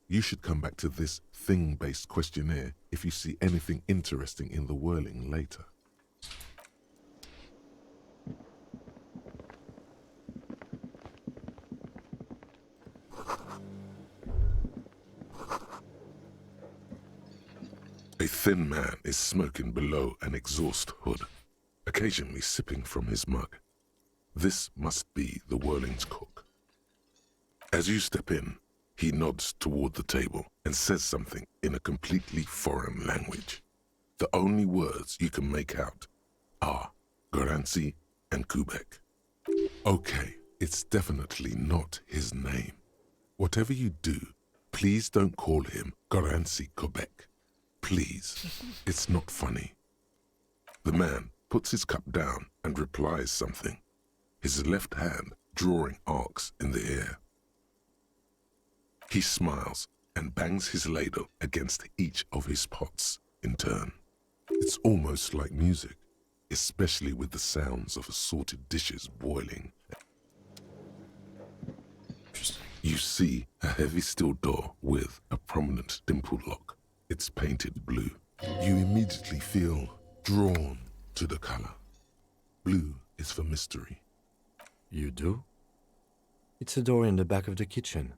you should come back to this thing-based questionnaire if you see anything interesting in the whirling later. A thin man is smoking below an exhaust hood, occasionally sipping from his mug. This must be the Whirling's cook. As you step in, he nods toward the table and says something in a completely foreign language. The only words you can make out are Garancy and Kubek. Okay, it's definitely not his name. Whatever you do, please don't call him Garancy Kubek. Please, it's not funny. The man puts his cup down and replies something, his left hand drawing arcs in the air. He smiles and bangs his ladle against each of his pots in turn. It's almost like music, especially with the sounds of assorted dishes boiling. You see a heavy steel door with a prominent dimple lock. It's painted blue. You immediately feel drawn to the color. Blue is for mystery. You do? It's a door in the back of the kitchen.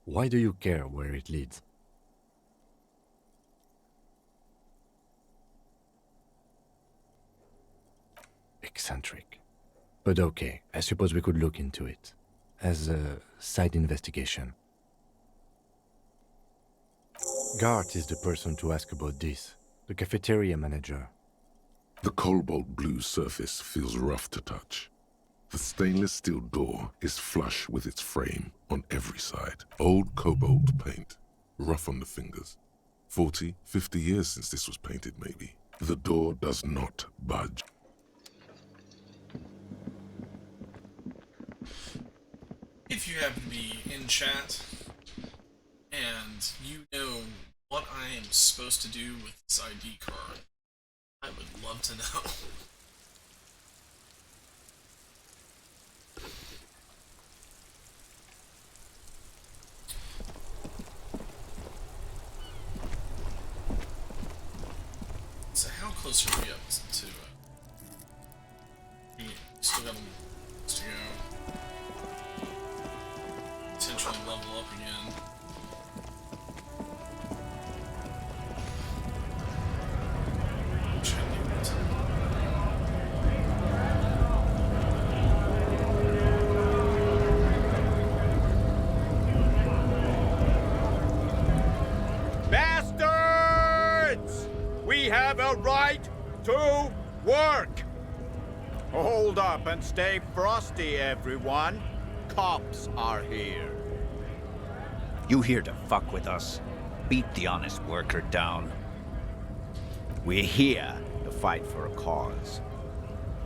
Why do you care where it leads? Eccentric. But okay, I suppose we could look into it. As a side investigation. Gart is the person to ask about this. The cafeteria manager. The cobalt blue surface feels rough to touch. The stainless steel door is flush with its frame on every side. Old cobalt paint, rough on the fingers. 40, 50 years since this was painted, maybe. The door does not budge. If you happen to be in chat and you know what I am supposed to do with this ID card, I would love to know. So how close are we up to we still got a ways to go. Potentially level up again. Bastards! We have a right to work! Hold up and stay frosty, everyone. Cops are here. You here to fuck with us? Beat the honest worker down. We're here to fight for a cause.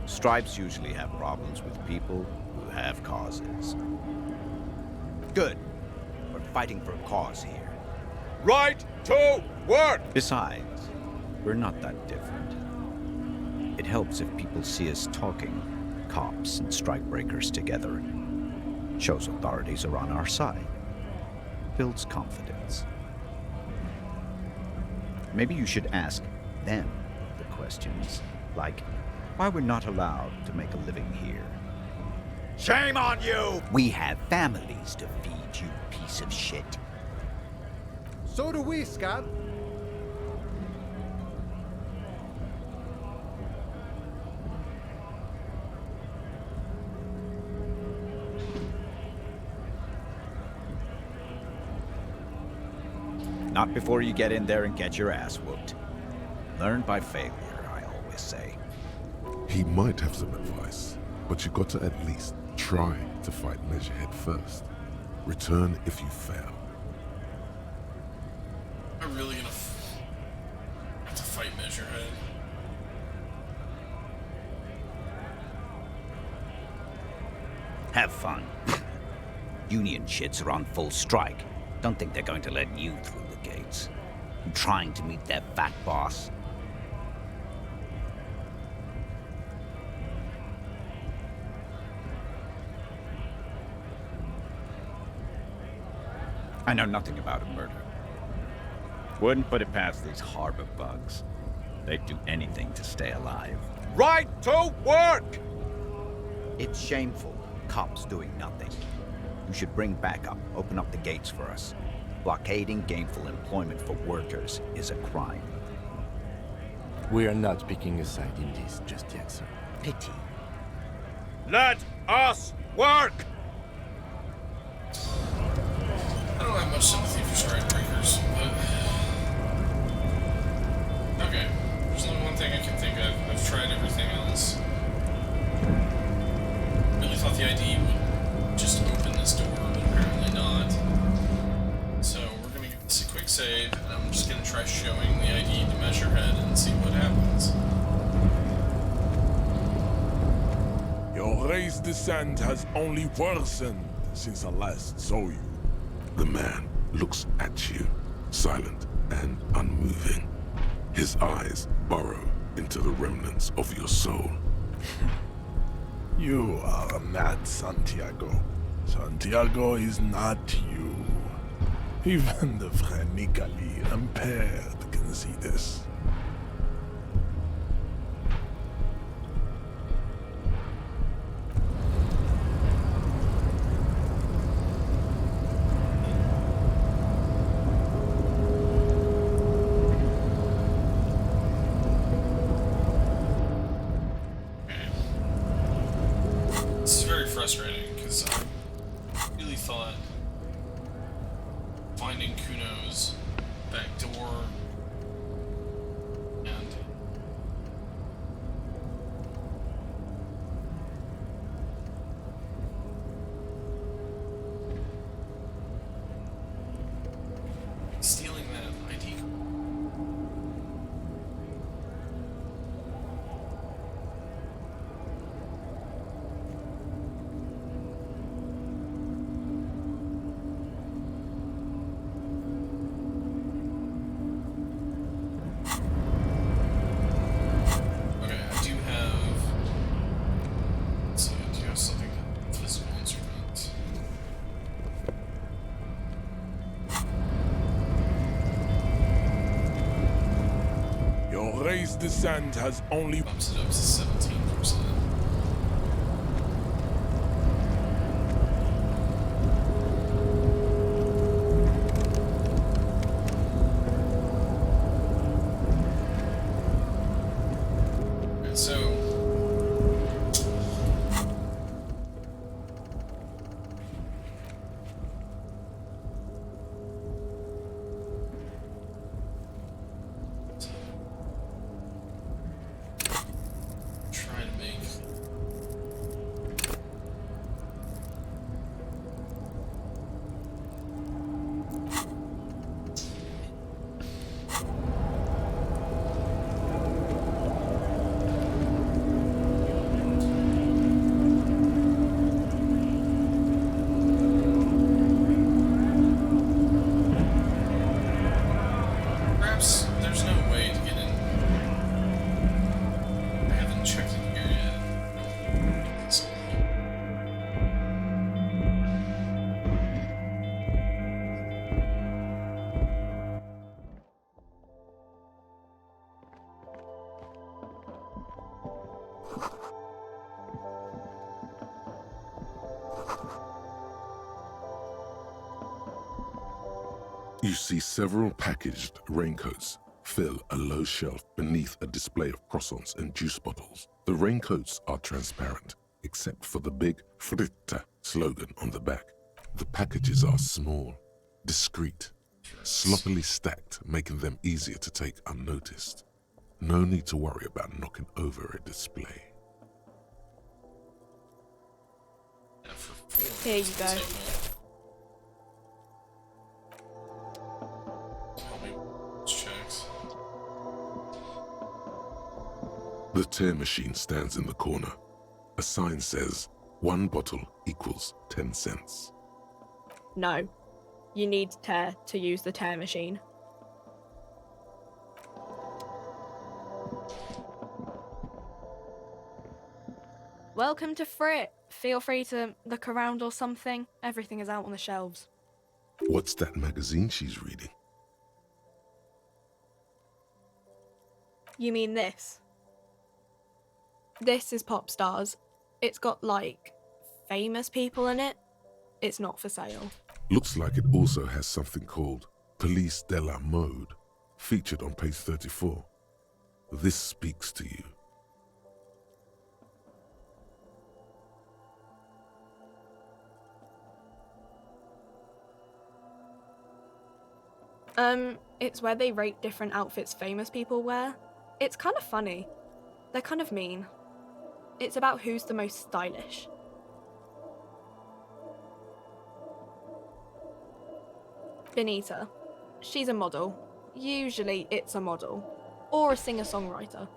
Stripes usually have problems with people who have causes. Good. We're fighting for a cause here. Right to work! Besides, we're not that different. It helps if people see us talking, cops and strikebreakers together. Shows authorities are on our side. Builds confidence. Maybe you should ask them the questions, like why we're not allowed to make a living here. Shame on you! We have families to feed, you piece of shit. So do we, Scab. Not before you get in there and get your ass whooped. Learn by failure, I always say. He might have some advice, but you got to at least try to fight Measurehead first. Return if you fail. Am I really gonna have to fight Measurehead? Have fun. Union shits are on full strike. Don't think they're going to let you through the gates. I'm trying to meet their fat boss. I know nothing about a murder. Wouldn't put it past these harbor bugs. They'd do anything to stay alive. Right to work! It's shameful. Cops doing nothing. You should bring backup, open up the gates for us. Blockading gainful employment for workers is a crime. We are not picking a side in this just yet, sir. Pity. Let us work! I don't have much sympathy for strikebreakers, but... Okay, there's only one thing I can think of. I've tried everything else. Really thought the ID would just open this door, but apparently not. So we're gonna get this a quick save, and I'm just gonna try showing the ID to Measurehead and see what happens. Your race descent has only worsened since I last saw you. The man looks at you, silent and unmoving. His eyes burrow into the remnants of your soul. You are not Santiago. Santiago is not you. Even the phrenically impaired can see this. frustrating, because I really thought finding Kuno's back door and stealing that ID card. Okay, I do have. Let's see, I do have something physical instrument. Your raised descent has only Bumps it up to 17%. And so try to make perhaps there's no way to get in. I haven't checked in here yet. So, You see several packaged raincoats fill a low shelf beneath a display of croissants and juice bottles. The raincoats are transparent, except for the big Fritta slogan on the back. The packages are small, discreet, sloppily stacked, making them easier to take unnoticed. No need to worry about knocking over a display. Here you go. The tear machine stands in the corner. A sign says, 1 bottle equals 10 cents. No. You need tear to use the tear machine. Welcome to Frit. Feel free to look around or something. Everything is out on the shelves. What's that magazine she's reading? You mean this? This is Pop Stars. It's got, like, famous people in it. It's not for sale. Looks like it also has something called Police de la Mode, featured on page 34. This speaks to you. It's where they rate different outfits famous people wear. It's kind of funny. They're kind of mean. It's about who's the most stylish. Benita. She's a model. Usually it's a model. Or a singer-songwriter.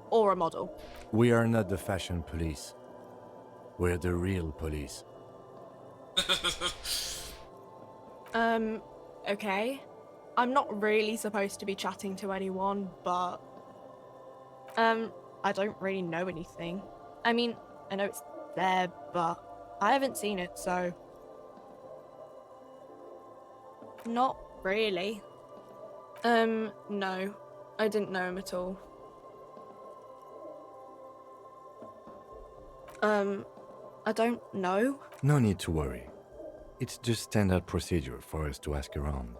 Or a model. We are not the fashion police. We're the real police. Okay. I'm not really supposed to be chatting to anyone, but... I don't really know anything. I mean, I know it's there, but I haven't seen it, so... Not really. No. I didn't know him at all. I don't know. No need to worry. It's just standard procedure for us to ask around.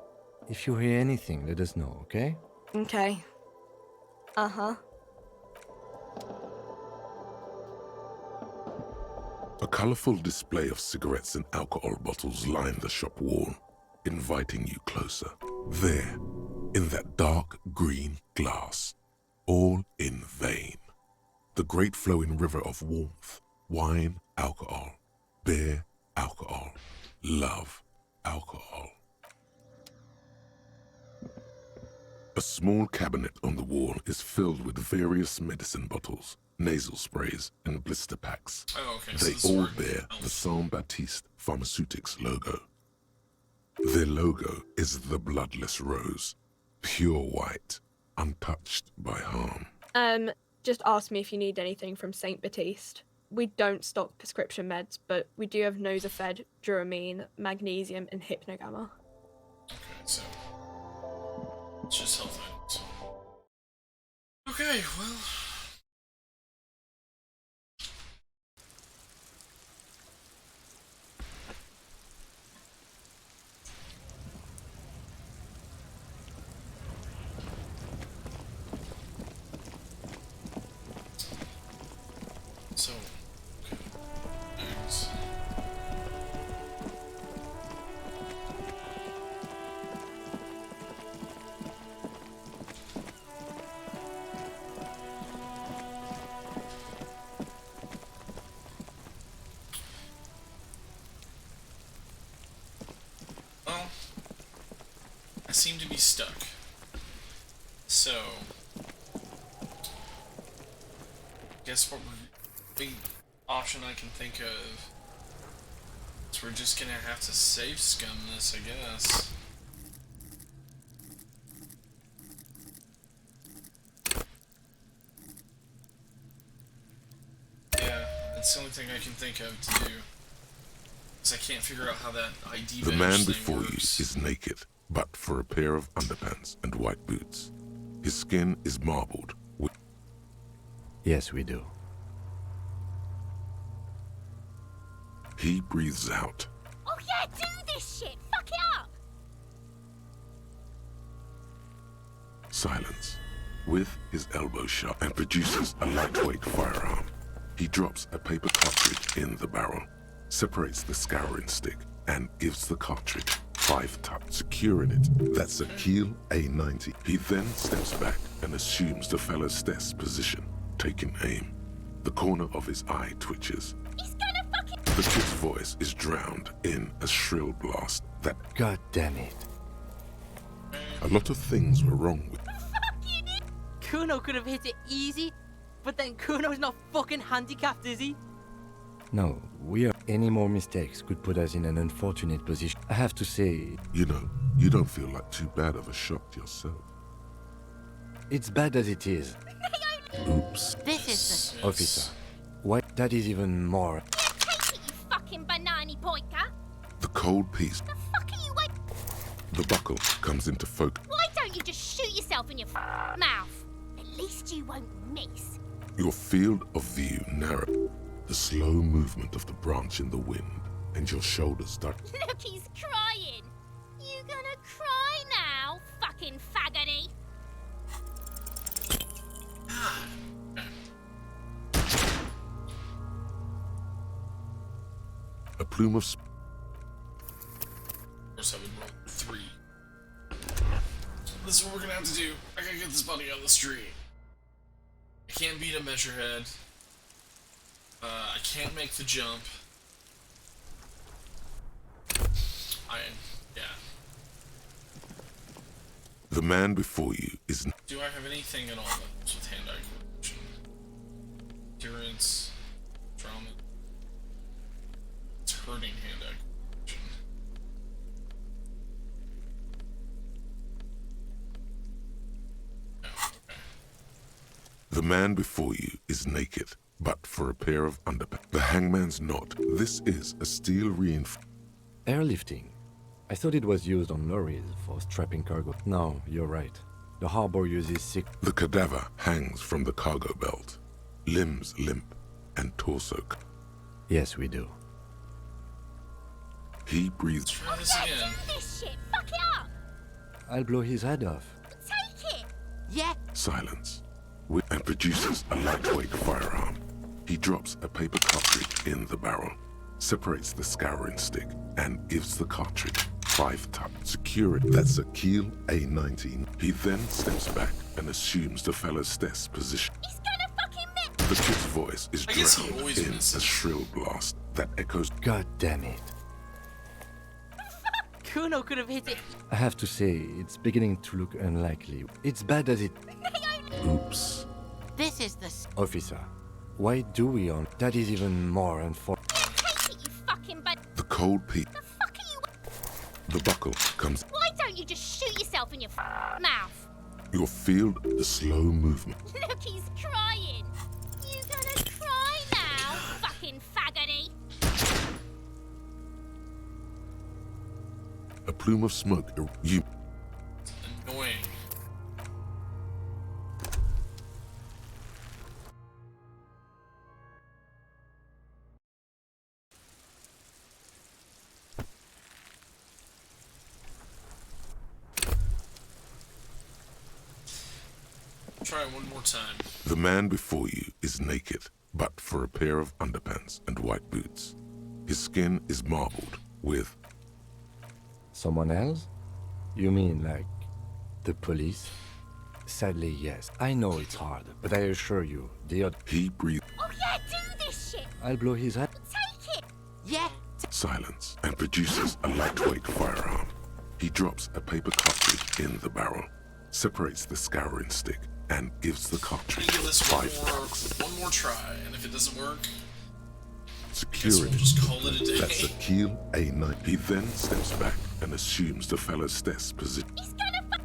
If you hear anything, let us know, okay? Okay. Uh-huh. A colorful display of cigarettes and alcohol bottles line the shop wall, inviting you closer. There, in that dark green glass, all in vain. The great flowing river of warmth, wine, alcohol, beer, alcohol, love, alcohol. A small cabinet on the wall is filled with various medicine bottles, nasal sprays, and blister packs. Oh, okay. They So all bear the Saint Baptiste Pharmaceutics logo. Their logo is the bloodless rose, pure white, untouched by harm. Just ask me if you need anything from Saint Baptiste. We don't stock prescription meds, but we do have Nosafed, Duramine, Magnesium, and Hypnogamma. Okay, so it's just health items. Okay, well. So, eggs. Well, I seem to be stuck. So, guess what the option I can think of is we're just gonna have to save scum this, I guess. Yeah, that's the only thing I can think of to do. Because I can't figure out how that ID The badge man thing before you works. is naked, but for a pair of underpants and white boots. His skin is marbled with... Yes, we do. He breathes out. Oh yeah, do this shit! Fuck it up! Silence. With his elbow sharp and produces a lightweight firearm. He drops a paper cartridge in the barrel, separates the scouring stick, and gives the cartridge 5 taps, securing it. That's a Kiel A90. He then steps back and assumes the fellow's desk position, taking aim. The corner of his eye twitches. He's gonna fucking... The kid's voice is drowned in a shrill blast that... God damn it. A lot of things were wrong with... Kuno could have hit it easy, but then Kuno's not fucking handicapped, is he? No, any more mistakes could put us in an unfortunate position. I have to say... You know, you don't feel like too bad of a shot yourself. It's bad as it is. Oops. This is the... Officer, why that is even more... Take it, you fucking banana poika! The cold piece. The fuck are you wait... The buckle comes into focus. Why don't you just shoot yourself in your mouth? At least you won't miss. Your field of view narrows. The slow movement of the branch in the wind, and your shoulders start... Look, he's crying! You gonna cry now, fucking faggoty? A plume of... Of course I would roll 3. This is what we're gonna have to do. I gotta get this body on the street. I can't beat a measurehead. I can't make the jump. Yeah. The man before you is... Do I have anything at all that helps with hand-eye coordination? Endurance, trauma. It's hurting hand-eye coordination. Oh, okay. The man before you is naked, but for a pair of underpants. The hangman's knot. This is a steel reinforced... Airlifting. I thought it was used on lorries for strapping cargo. No, you're right. The harbor uses sick... The cadaver hangs from the cargo belt. Limbs limp and torso... Yes, we do. He breathes... Try this again. Do this shit! Fuck it up! I'll blow his head off. Take it! Yeah, Silence. And produces a lightweight firearm. He drops a paper cartridge in the barrel, separates the scouring stick, and gives the cartridge 5 taps. Secure it. That's a Keel A19. He then steps back and assumes the fellow's desk position. He's gonna fucking miss! The kid's voice is drowned in a shrill blast that echoes. God damn it. Kuno could have hit it. I have to say, it's beginning to look unlikely. It's bad as it... Oops. This is the... Officer, why do we on... That is even more unfortunate. Take it, you fucking bud. The cold peak. The fuck are you... The buckle comes. Why don't you just shoot yourself in your mouth? You'll feel the slow movement. Look, he's crying. You gonna cry now, fucking faggoty? A plume of smoke. You. Annoying. Try it one more time. The man before you is naked, but for a pair of underpants and white boots. His skin is marbled with... Someone else? You mean like the police? Sadly, yes. I know it's hard, but I assure you, He breathes Oh yeah, do this shit! I'll blow his head. Take it! Yeah. silence and produces a lightweight firearm. He drops a paper cartridge in the barrel, separates the scouring stick, and gives the cartridge Give this 5 one more try, and if it doesn't work, Security. we'll just call it a day. That's a Keel A9. He then steps back and assumes the fellow's desk position.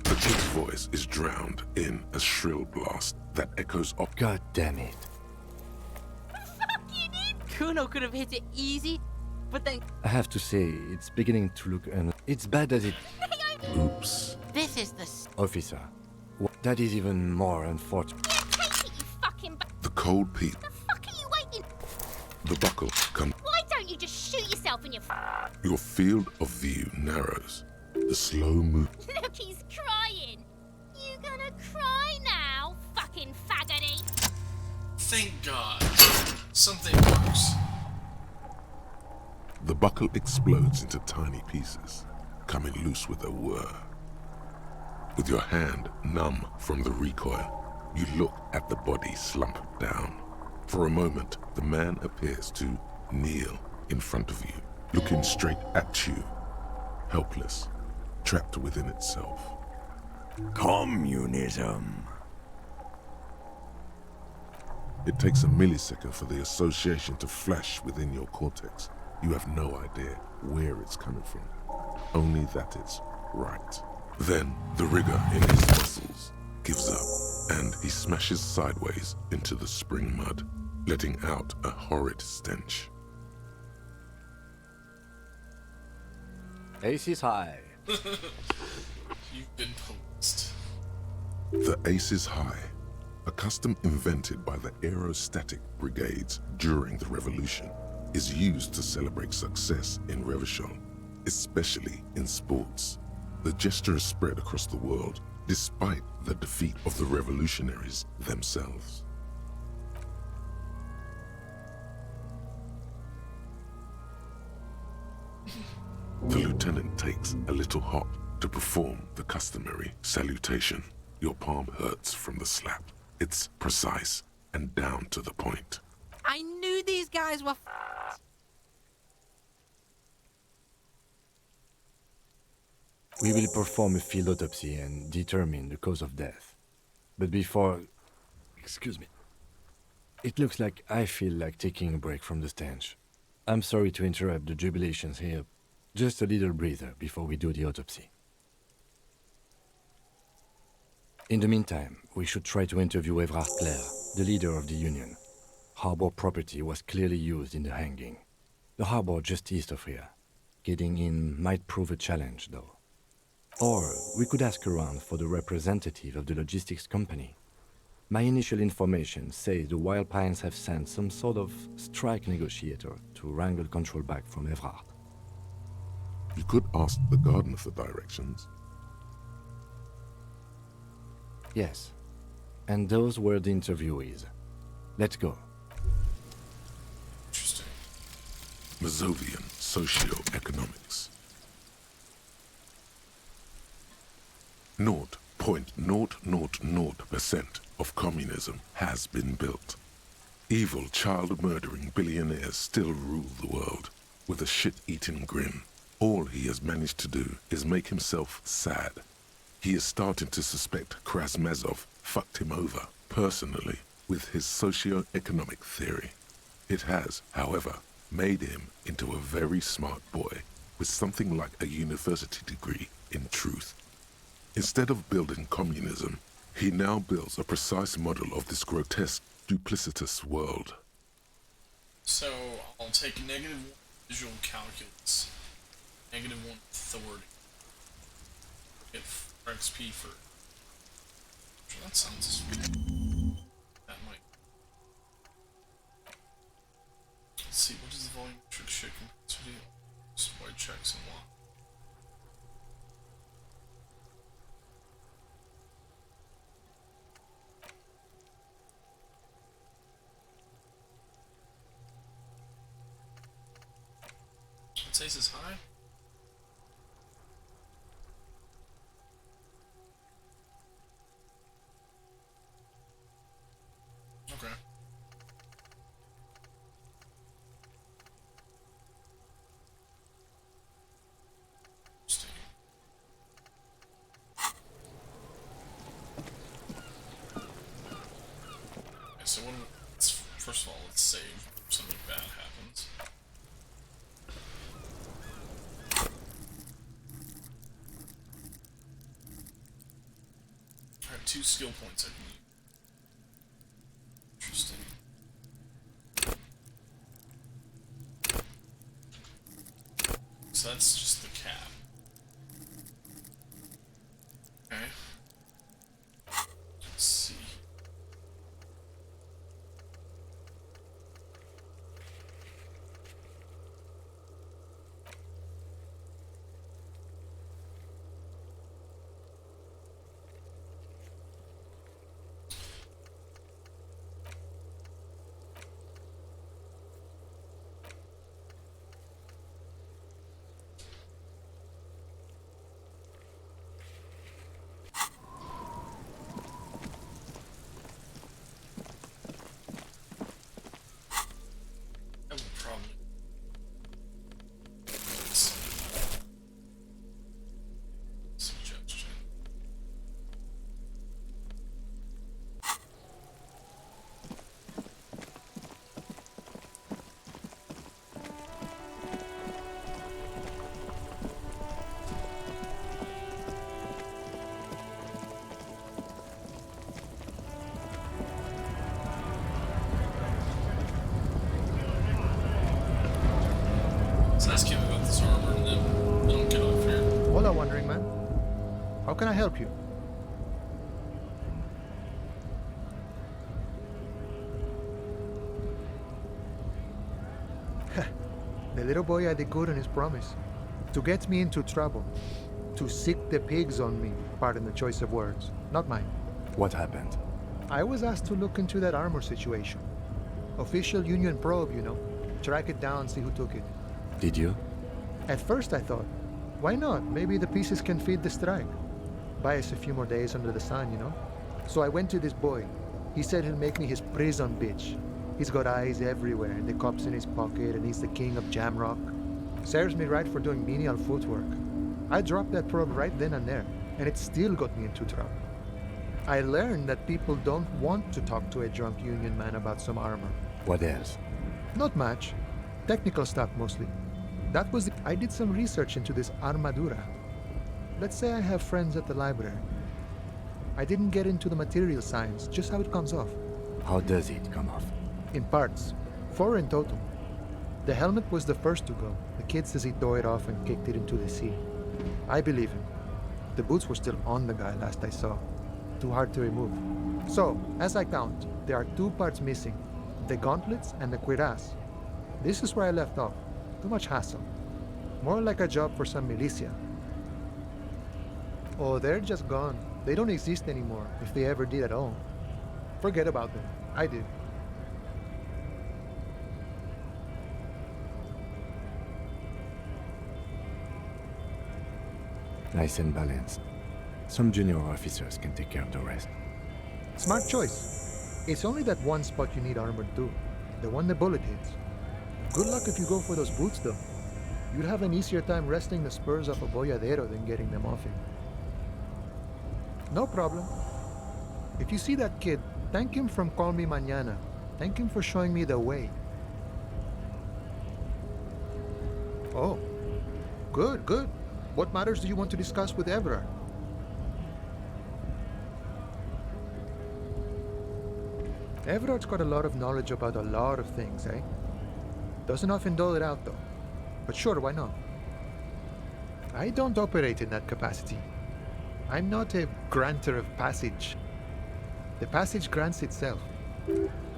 The kid's voice is drowned in a shrill blast that echoes off. God damn it. Kuno could have hit it easy, but then... I have to say, it's beginning to look It's bad as it... Oops. This is the... Officer, that is even more unfortunate. The cold peak. Fuck are you waiting? The buckle comes. Why don't you just shoot yourself in your Your field of view narrows. The slow move. Look, he's crying. You gonna cry now, fucking faggoty? Thank God. Something works. The buckle explodes into tiny pieces, coming loose with a whir. With your hand numb from the recoil, you look at the body slump down. For a moment, the man appears to kneel in front of you, looking straight at you, helpless, trapped within itself. Communism. It takes a millisecond for the association to flash within your cortex. You have no idea where it's coming from, only that it's right. Then the rigor in his muscles gives up, and he smashes sideways into the spring mud, letting out a horrid stench. Ace is high. You've been posed. The ace is high, a custom invented by the aerostatic brigades during the revolution, is used to celebrate success in Revachol, especially in sports. The gesture is spread across the world, despite the defeat of the revolutionaries themselves. The lieutenant takes a little hop to perform the customary salutation. Your palm hurts from the slap. It's precise and down to the point. I knew these guys were... We will perform a field autopsy and determine the cause of death. But before... Excuse me. It looks like I feel like taking a break from the stench. I'm sorry to interrupt the jubilations here. Just a little breather before we do the autopsy. In the meantime, we should try to interview Evrard Clare, the leader of the Union. Harbor property was clearly used in the hanging. The harbor just east of here. Getting in might prove a challenge, though. Or we could ask around for the representative of the logistics company. My initial information says the Wild Pines have sent some sort of strike negotiator to wrangle control back from Evrard. You could ask the gardener for directions. Yes, and those were the interviewees. Let's go. Mazovian Socioeconomics. 0.000% of communism has been built. Evil, child-murdering billionaires still rule the world with a shit-eating grin. All he has managed to do is make himself sad. He is starting to suspect Krasmazov fucked him over, personally, with his socio-economic theory. It has, however, made him into a very smart boy with something like a university degree in truth. Instead of building communism, he now builds a precise model of this grotesque, duplicitous world. So, I'll take -1 visual calculus, -1 authority. Get 4 XP for... That sounds... That might... Let's see, what is the volumetric shit capacity? White checks and what? It says it's high. Okay. Okay, so first of all, let's save if something bad happens. I have 2 skill points I can use. Interesting. So that's just the cap. Okay. Let's see. I will probably suggestion. So let's keep about this armor and then don't get off here. Hola, Wandering Man. How can I help you? The little boy had it good on his promise. To get me into trouble. To sick the pigs on me. Pardon the choice of words. Not mine. What happened? I was asked to look into that armor situation. Official Union probe, you know. Track it down, see who took it. Did you? At first I thought, why not? Maybe the pieces can feed the strike. Buy us a few more days under the sun, you know? So I went to this boy. He said he'll make me his prison bitch. He's got eyes everywhere, and the cop's in his pocket, and he's the king of Jamrock. Serves me right for doing menial footwork. I dropped that probe right then and there, and it still got me into trouble. I learned that people don't want to talk to a drunk Union man about some armor. What else? Not much. Technical stuff mostly. That was I did some research into this armadura. Let's say I have friends at the library. I didn't get into the material science, just how it comes off. How does it come off? In parts. 4 in total. The helmet was the first to go. The kid says he tore it off and kicked it into the sea. I believe him. The boots were still on the guy last I saw. Too hard to remove. So, as I count, there are 2 parts missing. The gauntlets and the cuirass. This is where I left off. Too much hassle. More like a job for some militia. Oh, they're just gone. They don't exist anymore, if they ever did at all. Forget about them. I did. nice and balanced. Some junior officers can take care of the rest. Smart choice. It's only that one spot you need armored too. The one the bullet hits. Good luck if you go for those boots though. You'll have an easier time wresting the spurs off a boyadero than getting them off him. No problem. If you see that kid, thank him from Call Me Mañana. Thank him for showing me the way. Oh, good, good. What matters do you want to discuss with Everard? Everard's got a lot of knowledge about a lot of things, eh? Doesn't often dole it out though. But sure, why not? I don't operate in that capacity. I'm not a granter of passage. The passage grants itself.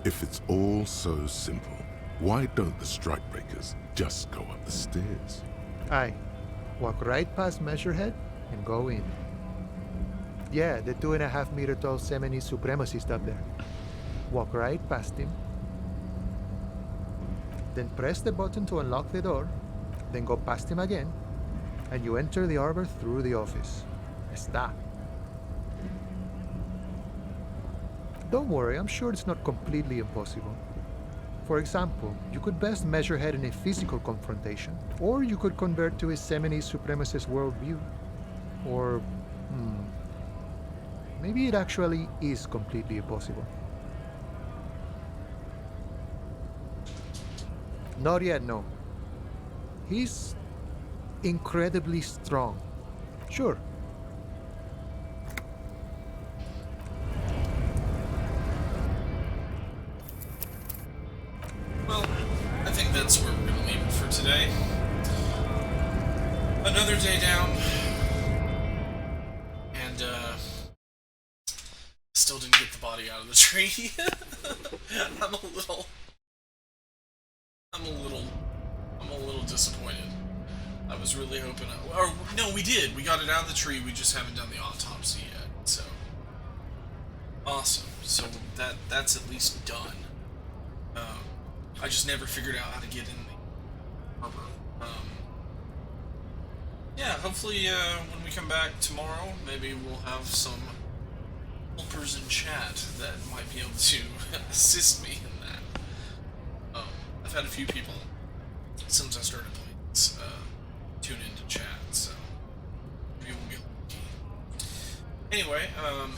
If it's all so simple, why don't the strikebreakers just go up the stairs? Aye. Walk right past Measurehead and go in. Yeah, the 2.5-meter tall Semenese supremacist up there. Walk right past him. Then press the button to unlock the door. Then go past him again. And you enter the arbor through the office. Está. Don't worry, I'm sure it's not completely impossible. For example, you could best Measurehead in a physical confrontation, or you could convert to a Semenese supremacist worldview. Or, maybe it actually is completely impossible. Not yet, no. He's incredibly strong. Sure. Well, I think that's where we're gonna leave it for today. Another day down. And, still didn't get the body out of the tree. I'm a little disappointed. I was really hoping, or no, we did. We got it out of the tree. We just haven't done the autopsy yet. So awesome. So that's at least done. I just never figured out how to get in the harbor. Yeah, hopefully when we come back tomorrow, maybe we'll have some helpers in chat that might be able to assist me in that. I've had a few people since I started playing this tune into chat, so maybe we'll get lucky. Anyway,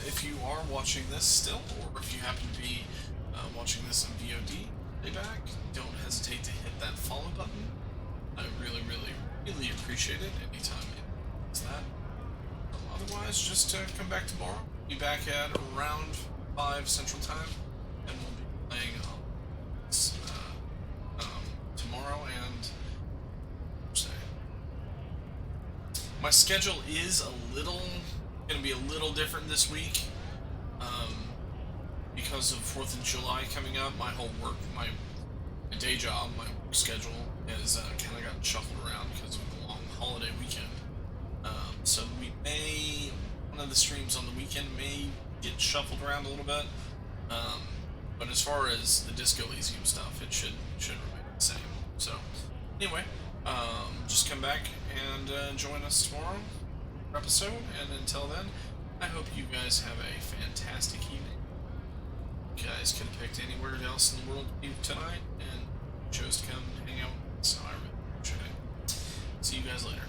if you are watching this still, or if you happen to be watching this on VOD playback, don't hesitate to hit that follow button. I really, really, really appreciate it anytime it does that. Otherwise, just come back tomorrow. Be back at around 5 Central Time, and we'll be playing tomorrow and Thursday. My schedule is gonna be a little different this week, because of 4th of July coming up. My whole work, my day job, my work schedule is kind of got shuffled around because of the long holiday weekend. So one of the streams on the weekend may get shuffled around a little bit. But as far as the Disco Elysium stuff, it should remain the same. So, anyway, just come back and join us tomorrow episode. And until then, I hope you guys have a fantastic evening. You guys could have picked anywhere else in the world to be tonight, and chose to come hang out with us, so I really appreciate it. See you guys later.